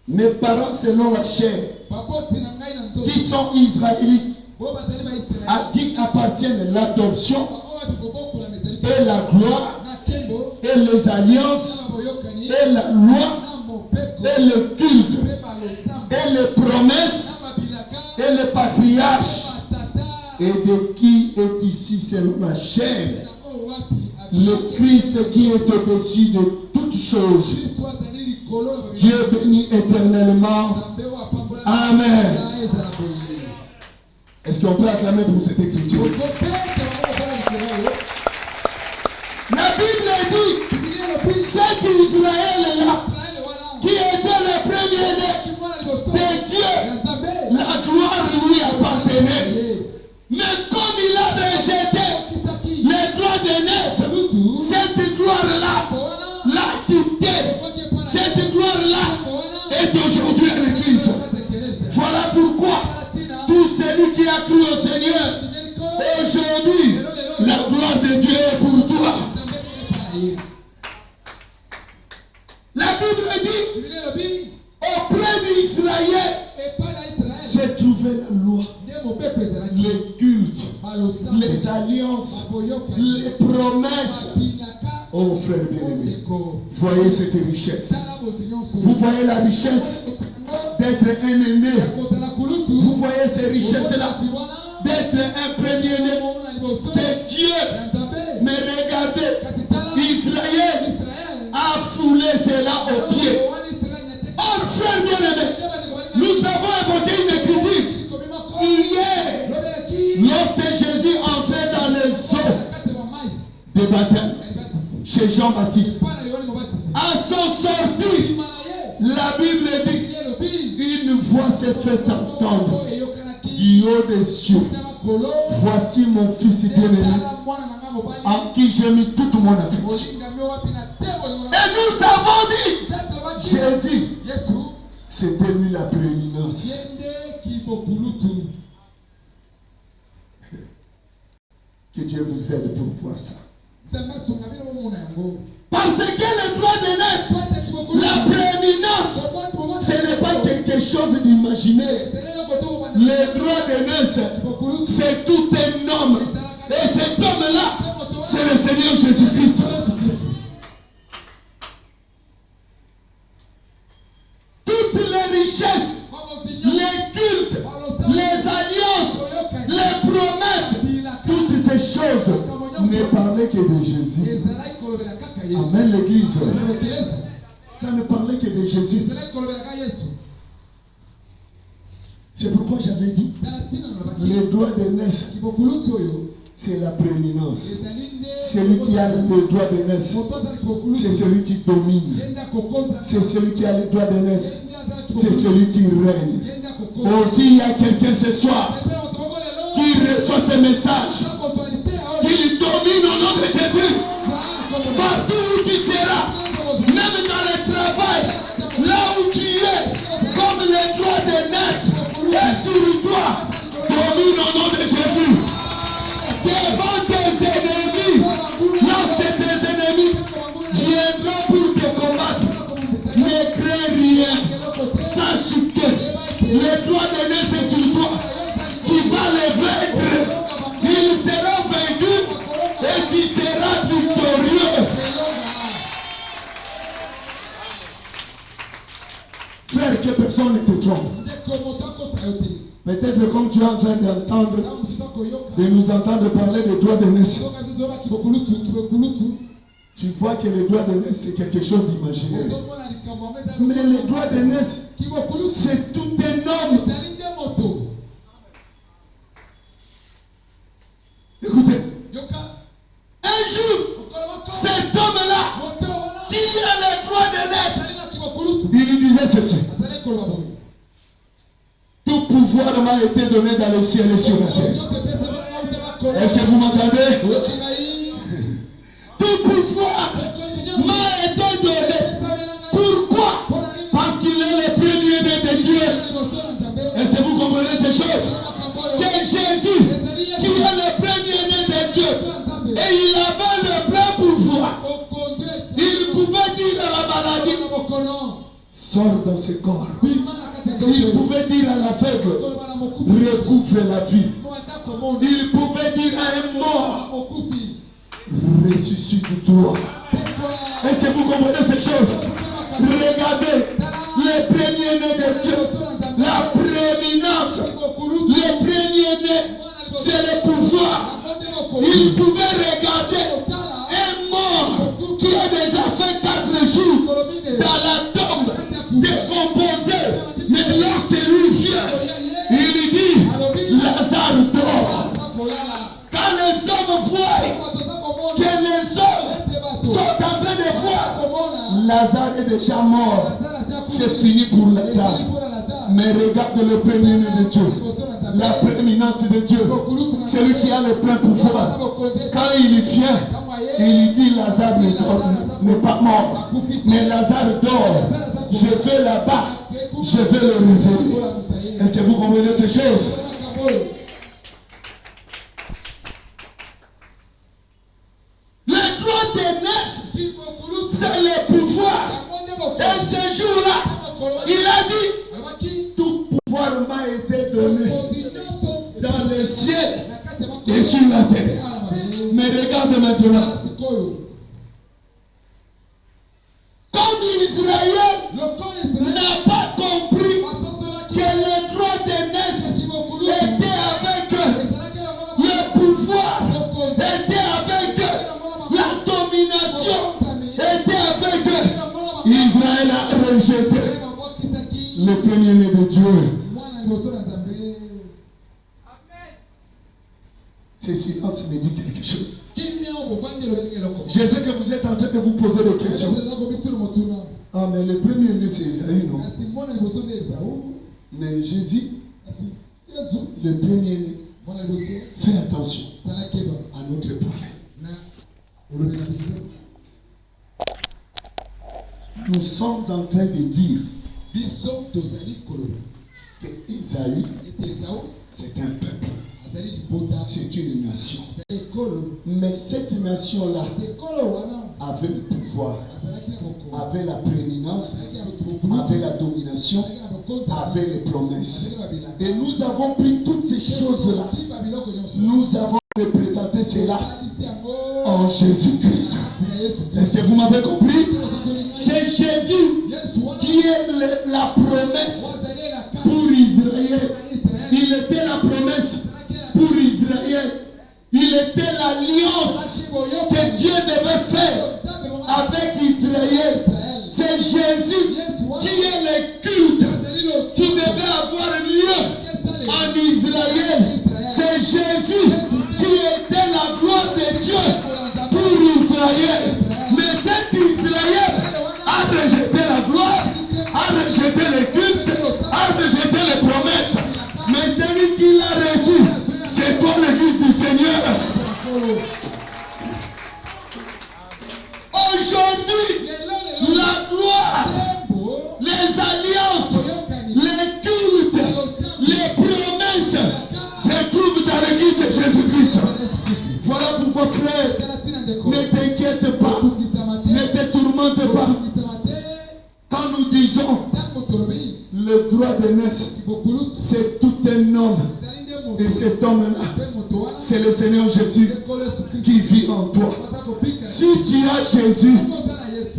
Mes parents selon la chair, baboti na ngai na nzoto qui sont israélites, bo bazali baisraele à qui appartiennent l'adoption baoyo wapi bokokola ezali mpo et la gloire na nkembo et les alliances na baboyokani et la loi na mopeko et le culte mpe balosamba et les promesses na babilaka et les patriarches, batata et de qui est ici selon la chair na oyo wapi le Christ qui est au-dessus de toutes choses. kristo azali likolo na babilaka Dieu bénit éternellement. nzambe oyo apambola Amen. na ezala boye Est-ce qu'on peut acclamer pour cette écriture? okopete bakokola likolo oyo La Bible dit, bibilia elobi cet Israël-là, israele wana qui était le premier-né kimwana liboso de Dieu, ya nzambe la gloire lui appartenait. Mais comme il a rejeté okisaki les droits d'aînesse, lutu cette gloire-là mpo wana l'a quitté. okoti epa na Cette gloire-là mpo wana est aujourd'hui à l'église. Voilà pourquoi tout celui qui a cru au Seigneur, aujourd'hui, la gloire de Dieu est pour toi. La Bible dit, auprès d'Israël s'est trouvée la loi, les cultes, les alliances, les promesses. Oh frère bien-aimé, voyez cette richesse. Vous voyez la richesse d'être un aîné. Vous voyez ces richesses-là d'être un premier-né de Dieu. Mais regardez, Israël a foulé cela au pied. Oh frère bien-aimé, nous avons évoqué une écriture hier lorsque Jésus entrait dans les eaux de baptême chez Jean-Baptiste. À son sortie, la Bible dit, une voix s'est fait entendre du haut des cieux. Voici mon fils bien-aimé en qui j'ai mis toute mon affection. Et nous avons dit, Jésus, c'était lui la prééminence. Que Dieu vous aide pour voir ça. Parce que le droit d'aînesse, la prééminence, ce n'est pas quelque chose d'imaginaire. Le droit d'aînesse, c'est tout un homme. Et cet homme-là, c'est le Seigneur Jésus-Christ. Toutes les richesses, les cultes, les alliances, les promesses, toutes ces choses ne parlaient que de Jésus. Amen, l'église. Ça ne parlait que de Jésus. C'est pourquoi j'avais dit, les droits d'aînesse, c'est la prééminence. Celui qui a le droit d'aînesse, c'est celui qui domine. C'est celui qui a le droit d'aînesse, c'est celui qui règne. Aussi, il y a quelqu'un ce soir qui reçoit ce message, qui domine au nom de Jésus. Partout où tu seras, même dans le travail, là où tu es, comme le droit d'aînesse est sur toi, domine au nom de Jésus. Devant tes ennemis, lorsque tes ennemis viendront pour te combattre, ne crains rien. Sache que le droit d'aînesse est sur toi. Tu vas les vaincre. Ils seront vaincus et tu seras victorieux. Frère, que personne ne te trompe. Peut-être comme tu es en train d'entendre, de nous entendre parler des droits d'aînesse, tu vois que les droits d'aînesse c'est quelque chose d'imaginaire. Mais les droits d'aînesse, c'est tout un homme. Écoutez, un jour, cet disait ceci. Tout pouvoir m'a été donné dans le ciel et sur la terre. Est-ce que vous m'entendez? Tout pouvoir m'a été donné. Pourquoi? Parce qu'il est le premier-né de Dieu. Est-ce que vous comprenez ces choses? C'est Jésus qui est le premier-né de Dieu. Et il avait le plein pouvoir. Il pouvait dire à la maladie, sors dans ce corps. Il pouvait dire à l'aveugle, recouvre la vie. Il pouvait dire à un mort, ressuscite-toi. Est-ce que vous comprenez ces choses? Regardez, les premiers-nés de Dieu, la prééminence, les premiers-nés, c'est le pouvoir. Il pouvait regarder un mort qui a déjà fait 4 jours dans la tombe, décomposé. Mais lorsque lui vient, il lui dit, Lazare dort. Quand les hommes voient que les hommes sont en train de voir, Lazare est déjà mort. C'est fini pour Lazare. Mais regarde le premier-né de Dieu, la prééminence de Dieu, celui qui a le plein pouvoir. Quand il vient, il dit Lazare n'est pas mort, mais Lazare dort. Je vais là-bas, je vais le réveiller. Est-ce que vous comprenez ces choses? Le droit d'aînesse, c'est le pouvoir. Et ce jour-là, il a dit, tout pouvoir m'a été donné dans le ciel et sur la terre. Mais regarde maintenant. Comme Israël n'a pas compris que le droit d'aînesse était avec eux, le pouvoir était avec eux, la domination était avec eux, Israël a rejeté le premier-né de Dieu. Ce silence me dit quelque chose. Je sais que vous êtes en train de vous poser des questions. Ah, mais le premier-né c'est Esaü, non? Mais Jésus, le premier-né, fais attention à notre parler. Nous sommes en train de dire que Esaü, c'est un peuple. C'est une nation. Mais cette nation-là avait le pouvoir, avait la prééminence, avait la domination, avait les promesses. Et nous avons pris toutes ces choses-là. Nous avons représenté cela en Jésus-Christ. Est-ce que vous m'avez compris? C'est Jésus qui est la promesse pour Israël. Il était la promesse pour Israël. Il était l'alliance que Dieu devait faire avec Israël. C'est Jésus qui est le culte qui devait avoir lieu en Israël. C'est Jésus qui était la gloire de Dieu pour Israël. Mais cet Israël a rejeté la gloire, a rejeté le culte, a rejeté les promesses. Mais celui qui l'a reçu, c'est toi l'église du Seigneur. Aujourd'hui, la gloire, les alliances, les cultes, les promesses se trouvent dans l'église de Jésus-Christ. Voilà pourquoi, frère, ne t'inquiète pas, ne te tourmente pas. Quand nous disons le droit d'aînesse, c'est tout un homme. Et cet homme-là, c'est le Seigneur Jésus qui vit en toi. Si tu as Jésus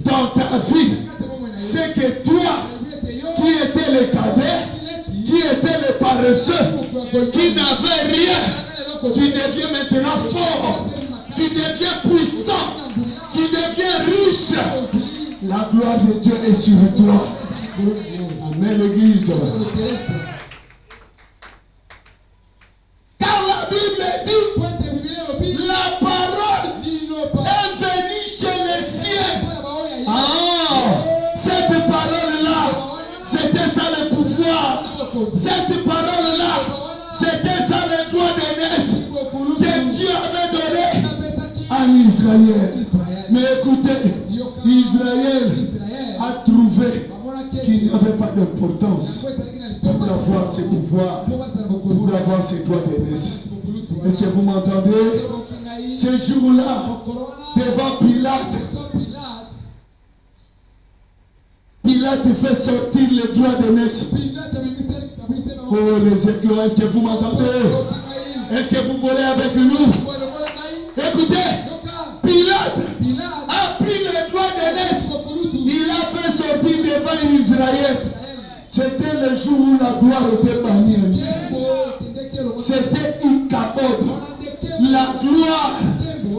dans ta vie, c'est que toi, qui étais le cadet, qui était le paresseux, qui n'avait rien, tu deviens maintenant fort, tu deviens puissant, tu deviens riche. La gloire de Dieu est sur toi. Amen, l'église. Car la Bible dit, la parole est venue chez les siens. Ah, cette parole-là Cette parole-là, c'était ça le droit d'aînesse que Dieu avait donné à Israël. Mais écoutez, Israël a trouvé qu'il n'y avait pas d'importance pour avoir ses pouvoirs, pour avoir ses droits d'aînesse. Est-ce que vous m'entendez? Ce jour-là, devant Pilate, Pilate fait sortir les droits d'aînesse. Oh les éclats, est-ce que vous m'entendez? Est-ce que vous volez avec nous? Écoutez, Pilate a pris les droits d'aînesse. Il a fait sortir devant Israël. C'était le jour où la gloire était bannie en Israël. C'était incapable. La gloire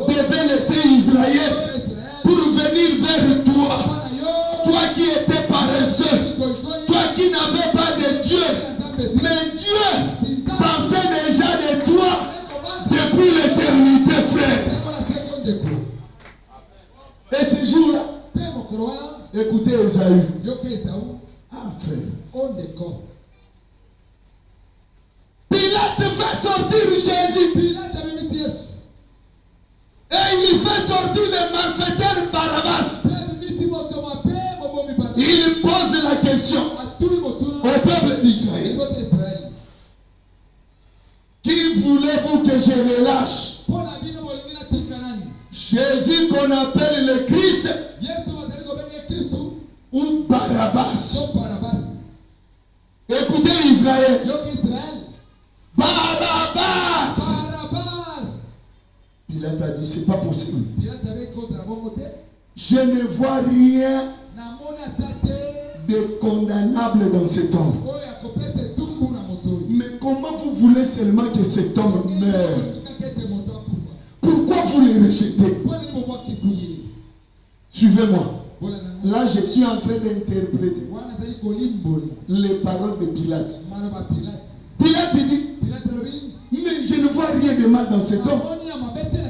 devait laisser Israël pour venir vers toi. Toi qui étais paresseux, toi qui n'avais pas de Dieu, mais Dieu pensait déjà de toi depuis l'éternité, frère. Et ce jour-là, écoutez Esaü. Ah, frère. Pilate fait sortir Jésus. Et il fait sortir le malfaiteur Barabbas. Il pose la question au peuple d'Israël. Qui voulez-vous que je relâche? Jésus qu'on appelle le Christ ou Barabbas? Écoutez Israël. Barabbas. Pilate a dit c'est pas possible. Je ne vois rien de condamnable dans cet homme. Mais comment vous voulez seulement que cet homme meure? Pourquoi vous le rejetez? Suivez-moi. Là, je suis en train d'interpréter les paroles de Pilate. Pilate dit, mais je ne vois rien de mal dans cet homme.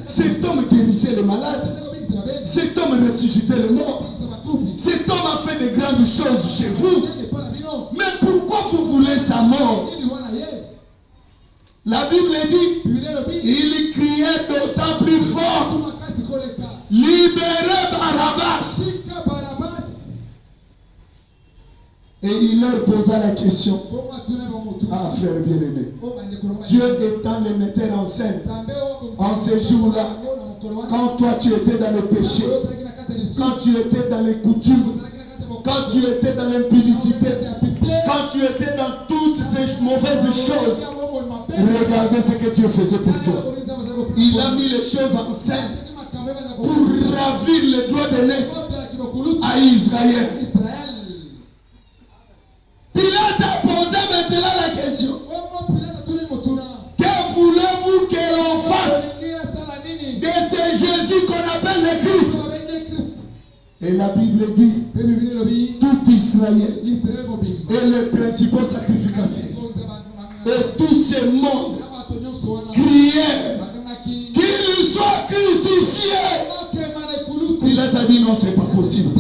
Cet homme guérissait les malades. Cet homme ressuscitait les morts. Cet homme a fait de grandes choses chez vous. Mais pourquoi vous voulez sa mort? La Bible dit, il criait d'autant plus fort, libérez Barabbas. Et il leur posa la question. Ah, frère bien-aimé, Dieu étant le metteur en scène, en ce jour-là, quand toi tu étais dans le péché, quand tu étais dans les coutumes, quand tu étais dans l'impudicité, quand tu étais dans toutes ces mauvaises choses, regardez ce que Dieu faisait pour toi. Il a mis les choses en scène pour ravir les droits d'aînesse à Israël. Pilate a posé maintenant la question. Que voulez-vous que l'on fasse de ce Jésus qu'on appelle le Christ? Et la Bible dit, tout Israël et les principaux sacrificateurs et tout ce monde criaient qu'il soit crucifié. Pilate a dit non, c'est pas possible.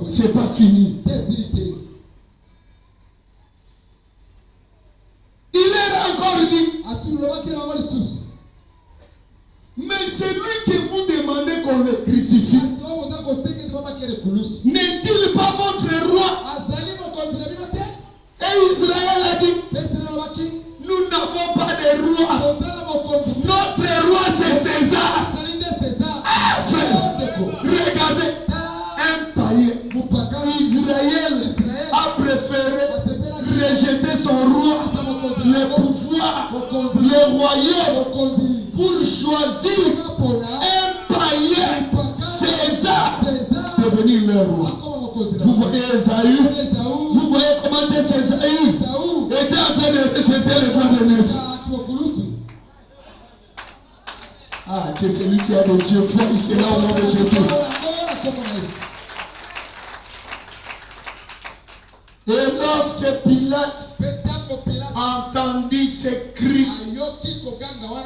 C'est pas fini. Il est encore dit, mais c'est lui que vous demandez qu'on le crucifie. N'est-il pas votre roi? Et Israël a dit, nous n'avons pas de roi. Notre roi c'est César. Ah frère, regardez, un païen, Israël a préféré rejeter son roi, le pouvoir, le royaume, pour choisir un païen, César, devenir leur roi. Vous voyez Esaü? Vous voyez comment Esaü était en train de rejeter le droit d'aînesse. Ah, que celui qui a des yeux voit, il sera au nom de Jésus. Et lorsque Pilate entendit ces cris,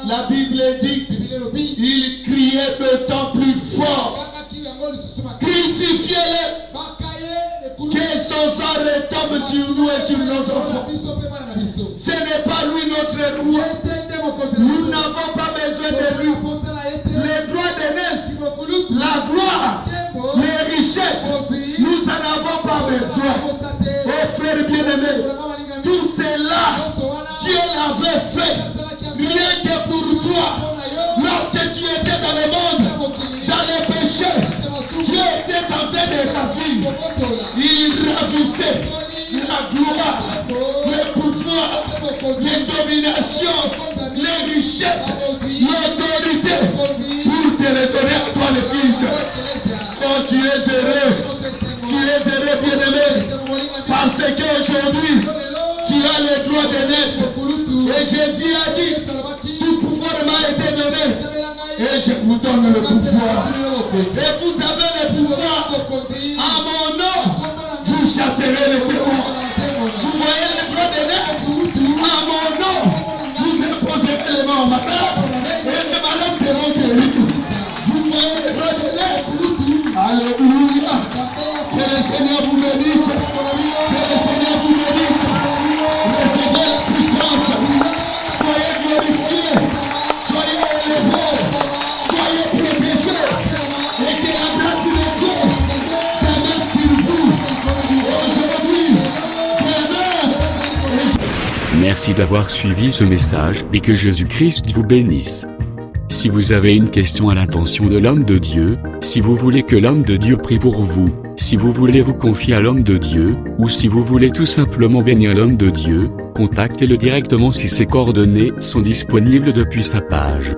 la Bible dit, il criait d'autant plus fort, crucifiez-le. Que son sang retombe sur nous et sur nos enfants. Ce n'est pas lui notre roi. Nous n'avons pas besoin de lui. Les droits d'aînesse, la gloire, les richesses, nous n'en avons pas besoin. Oh frère bien-aimé, tout cela, Dieu l'avait fait rien que pour toi. Lorsque tu étais dans le monde, dans les péchés, Dieu était en train de ravir. Il ravissait la gloire, le pouvoir, les dominations, les richesses, l'autorité pour te retourner à toi le Fils. Oh, tu es heureux, bien-aimé, parce qu'aujourd'hui, tu as le droit d'aînesse. Et Jésus a dit, tout pouvoir m'a été donné, et je vous donne le pouvoir. Et vous avez le pouvoir. À mon nom, vous chasserez les démons. Vous voyez le droit d'aînesse? À mon nom, vous imposerez les mains aux malades, et les malades seront guéris. Vous voyez le droit d'aînesse? Alléluia. Que le Seigneur vous bénisse. Que le Seigneur vous bénisse. Recevez la puissance. Soyez glorifiés. Soyez élevés. Soyez protégés. Et que la grâce de Dieu demeure sur vous. Aujourd'hui, demain. Merci d'avoir suivi ce message et que Jésus-Christ vous bénisse. Si vous avez une question à l'intention de l'homme de Dieu, si vous voulez que l'homme de Dieu prie pour vous, si vous voulez vous confier à l'homme de Dieu, ou si vous voulez tout simplement bénir l'homme de Dieu, contactez-le directement si ses coordonnées sont disponibles depuis sa page.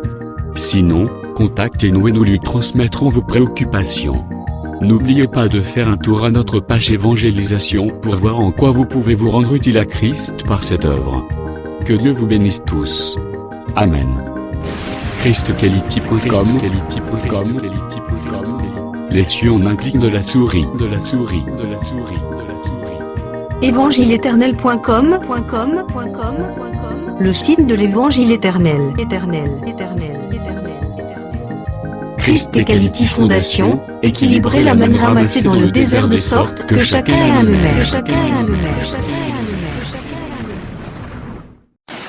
Sinon, contactez-nous et nous lui transmettrons vos préoccupations. N'oubliez pas de faire un tour à notre page évangélisation pour voir en quoi vous pouvez vous rendre utile à Christ par cette œuvre. Que Dieu vous bénisse tous. Amen. ChristQuality.com. Les cieux en un clic de la souris. Évangile-éternel.com, le site de l'évangile éternel. Christ Equality Foundation, équilibrer la manne ramassée dans le désert de sorte que chacun ait un maire.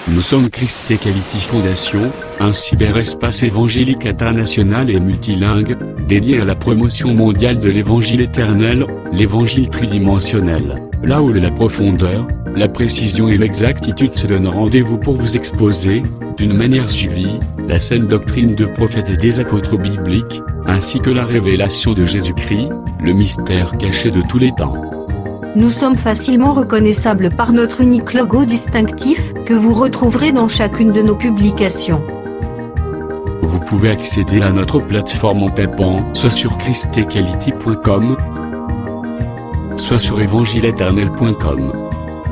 Nous sommes Christ Equality Foundation, un cyberespace évangélique international et multilingue, dédié à la promotion mondiale de l'évangile éternel, l'évangile tridimensionnel, là où la profondeur, la précision et l'exactitude se donnent rendez-vous pour vous exposer, d'une manière suivie, la saine doctrine de prophètes et des apôtres bibliques, ainsi que la révélation de Jésus-Christ, le mystère caché de tous les temps. Nous sommes facilement reconnaissables par notre unique logo distinctif, que vous retrouverez dans chacune de nos publications. Vous pouvez accéder à notre plateforme en tapant soit sur christequality.com, soit sur évangile-éternel.com.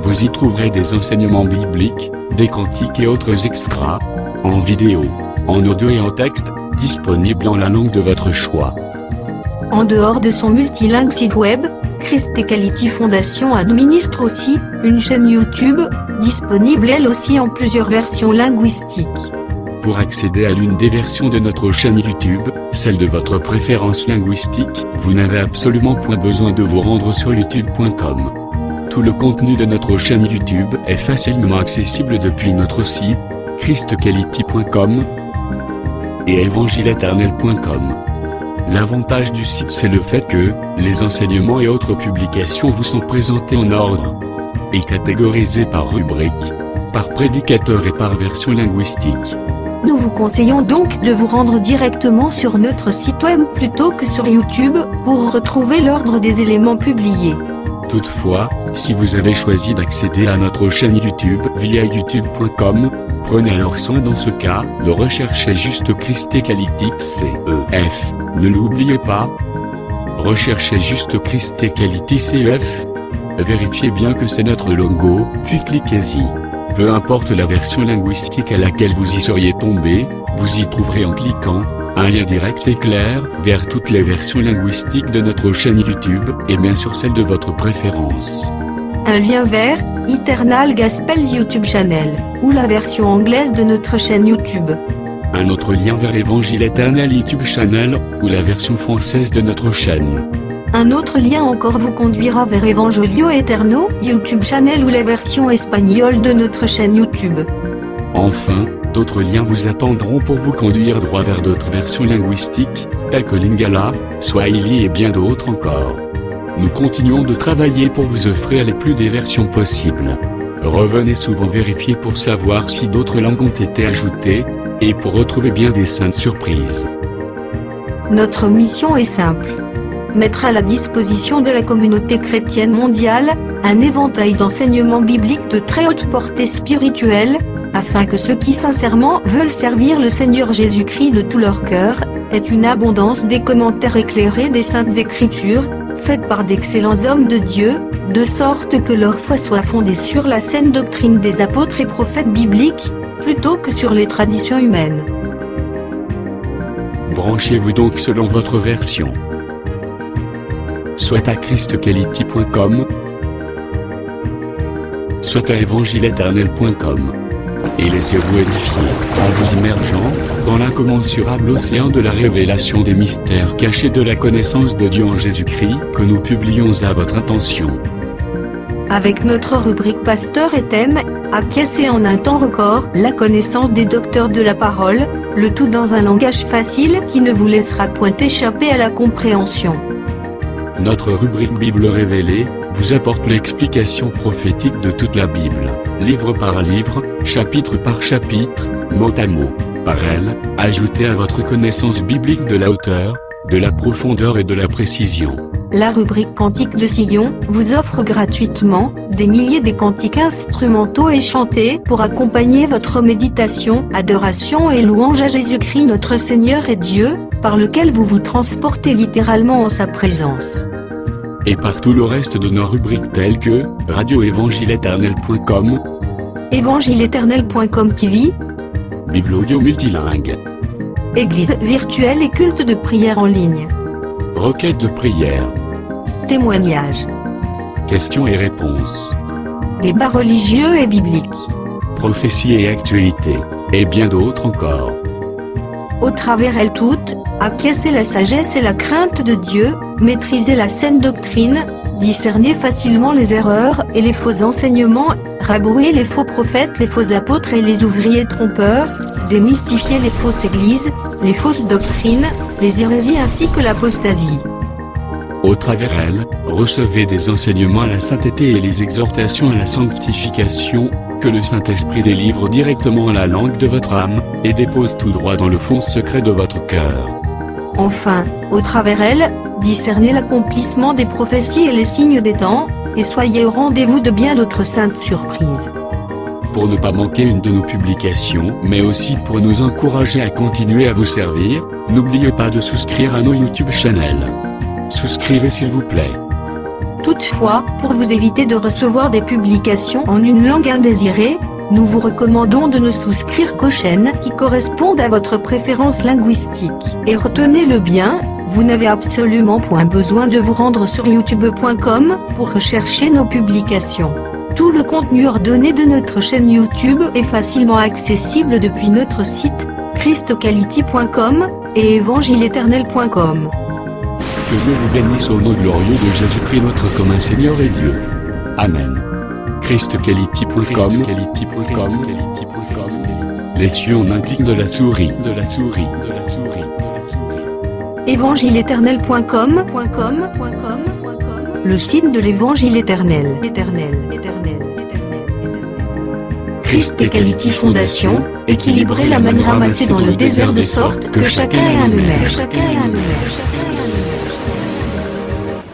Vous y trouverez des enseignements bibliques, des cantiques et autres extras, en vidéo, en audio et en texte, disponibles en la langue de votre choix. En dehors de son multilingue site web, Christ Equality Foundation administre aussi une chaîne YouTube, disponible elle aussi en plusieurs versions linguistiques. Pour accéder à l'une des versions de notre chaîne YouTube, celle de votre préférence linguistique, vous n'avez absolument point besoin de vous rendre sur youtube.com. Tout le contenu de notre chaîne YouTube est facilement accessible depuis notre site, christequality.com et évangile-éternel.com. L'avantage du site, c'est le fait que les enseignements et autres publications vous sont présentés en ordre et catégorisés par rubrique, par prédicateur et par version linguistique. Nous vous conseillons donc de vous rendre directement sur notre site web plutôt que sur YouTube pour retrouver l'ordre des éléments publiés. Toutefois, si vous avez choisi d'accéder à notre chaîne YouTube via youtube.com, prenez alors soin dans ce cas de rechercher juste Christ Equality CEF. Ne l'oubliez pas. Recherchez juste Christ Equality CEF. Vérifiez bien que c'est notre logo, puis cliquez-y. Peu importe la version linguistique à laquelle vous y seriez tombé, vous y trouverez en cliquant un lien direct et clair vers toutes les versions linguistiques de notre chaîne YouTube et bien sûr celle de votre préférence. Un lien vers Eternal Gospel YouTube Channel ou la version anglaise de notre chaîne YouTube. Un autre lien vers Évangile Éternel YouTube Channel ou la version française de notre chaîne. Un autre lien encore vous conduira vers Evangelio Eterno, YouTube channel ou la version espagnole de notre chaîne YouTube. Enfin, d'autres liens vous attendront pour vous conduire droit vers d'autres versions linguistiques, telles que Lingala, Swahili et bien d'autres encore. Nous continuons de travailler pour vous offrir les plus des versions possibles. Revenez souvent vérifier pour savoir si d'autres langues ont été ajoutées, et pour retrouver bien des saintes surprises. Notre mission est simple. Mettre à la disposition de la communauté chrétienne mondiale, un éventail d'enseignements bibliques de très haute portée spirituelle, afin que ceux qui sincèrement veulent servir le Seigneur Jésus-Christ de tout leur cœur, aient une abondance des commentaires éclairés des Saintes Écritures, faites par d'excellents hommes de Dieu, de sorte que leur foi soit fondée sur la saine doctrine des apôtres et prophètes bibliques, plutôt que sur les traditions humaines. Branchez-vous donc selon votre version. Soit à christquality.com, soit à évangile-éternel.com. Et laissez-vous édifier, en vous immergeant dans l'incommensurable océan de la révélation des mystères cachés de la connaissance de Dieu en Jésus-Christ que nous publions à votre intention. Avec notre rubrique Pasteur et thème, acquiescer en un temps record la connaissance des docteurs de la parole, le tout dans un langage facile qui ne vous laissera point échapper à la compréhension. Notre rubrique Bible révélée vous apporte l'explication prophétique de toute la Bible, livre par livre, chapitre par chapitre, mot à mot, par elle, ajoutée à votre connaissance biblique de la hauteur, de la profondeur et de la précision. La rubrique Cantique de Sion vous offre gratuitement des milliers de cantiques instrumentaux et chantés pour accompagner votre méditation, adoration et louange à Jésus-Christ notre Seigneur et Dieu, par lequel vous vous transportez littéralement en sa présence. Et par tout le reste de nos rubriques telles que radioévangile-éternel.com, évangile-éternel.com TV, Bible audio multilingue, Église virtuelle et culte de prière en ligne, requête de prière, témoignages, questions et réponses, débats religieux et bibliques, prophéties et actualités, et bien d'autres encore. Au travers elles toutes, acquiescer la sagesse et la crainte de Dieu, maîtriser la saine doctrine, discerner facilement les erreurs et les faux enseignements, rabrouer les faux prophètes, les faux apôtres et les ouvriers trompeurs, démystifier les fausses églises, les fausses doctrines, les hérésies ainsi que l'apostasie. Au travers elles, recevez des enseignements à la sainteté et les exhortations à la sanctification, que le Saint-Esprit délivre directement à la langue de votre âme, et dépose tout droit dans le fond secret de votre cœur. Enfin, au travers elles, discernez l'accomplissement des prophéties et les signes des temps, et soyez au rendez-vous de bien d'autres saintes surprises. Pour ne pas manquer une de nos publications, mais aussi pour nous encourager à continuer à vous servir, n'oubliez pas de souscrire à nos YouTube channels. Souscrivez s'il vous plaît. Toutefois, pour vous éviter de recevoir des publications en une langue indésirée, nous vous recommandons de ne souscrire qu'aux chaînes qui correspondent à votre préférence linguistique. Et retenez-le bien, vous n'avez absolument point besoin de vous rendre sur youtube.com pour rechercher nos publications. Tout le contenu ordonné de notre chaîne YouTube est facilement accessible depuis notre site, christquality.com, et évangile-éternel.com. Que Dieu vous bénisse au nom glorieux de Jésus-Christ notre commun Seigneur et Dieu. Amen. christquality.com. Les cieux en un clic de la souris. évangile-éternel.com, le site de l'Évangile éternel. Christ Equality Fondation, équilibrer la manne ramassée dans le désert de sorte que chacun ait un numéro.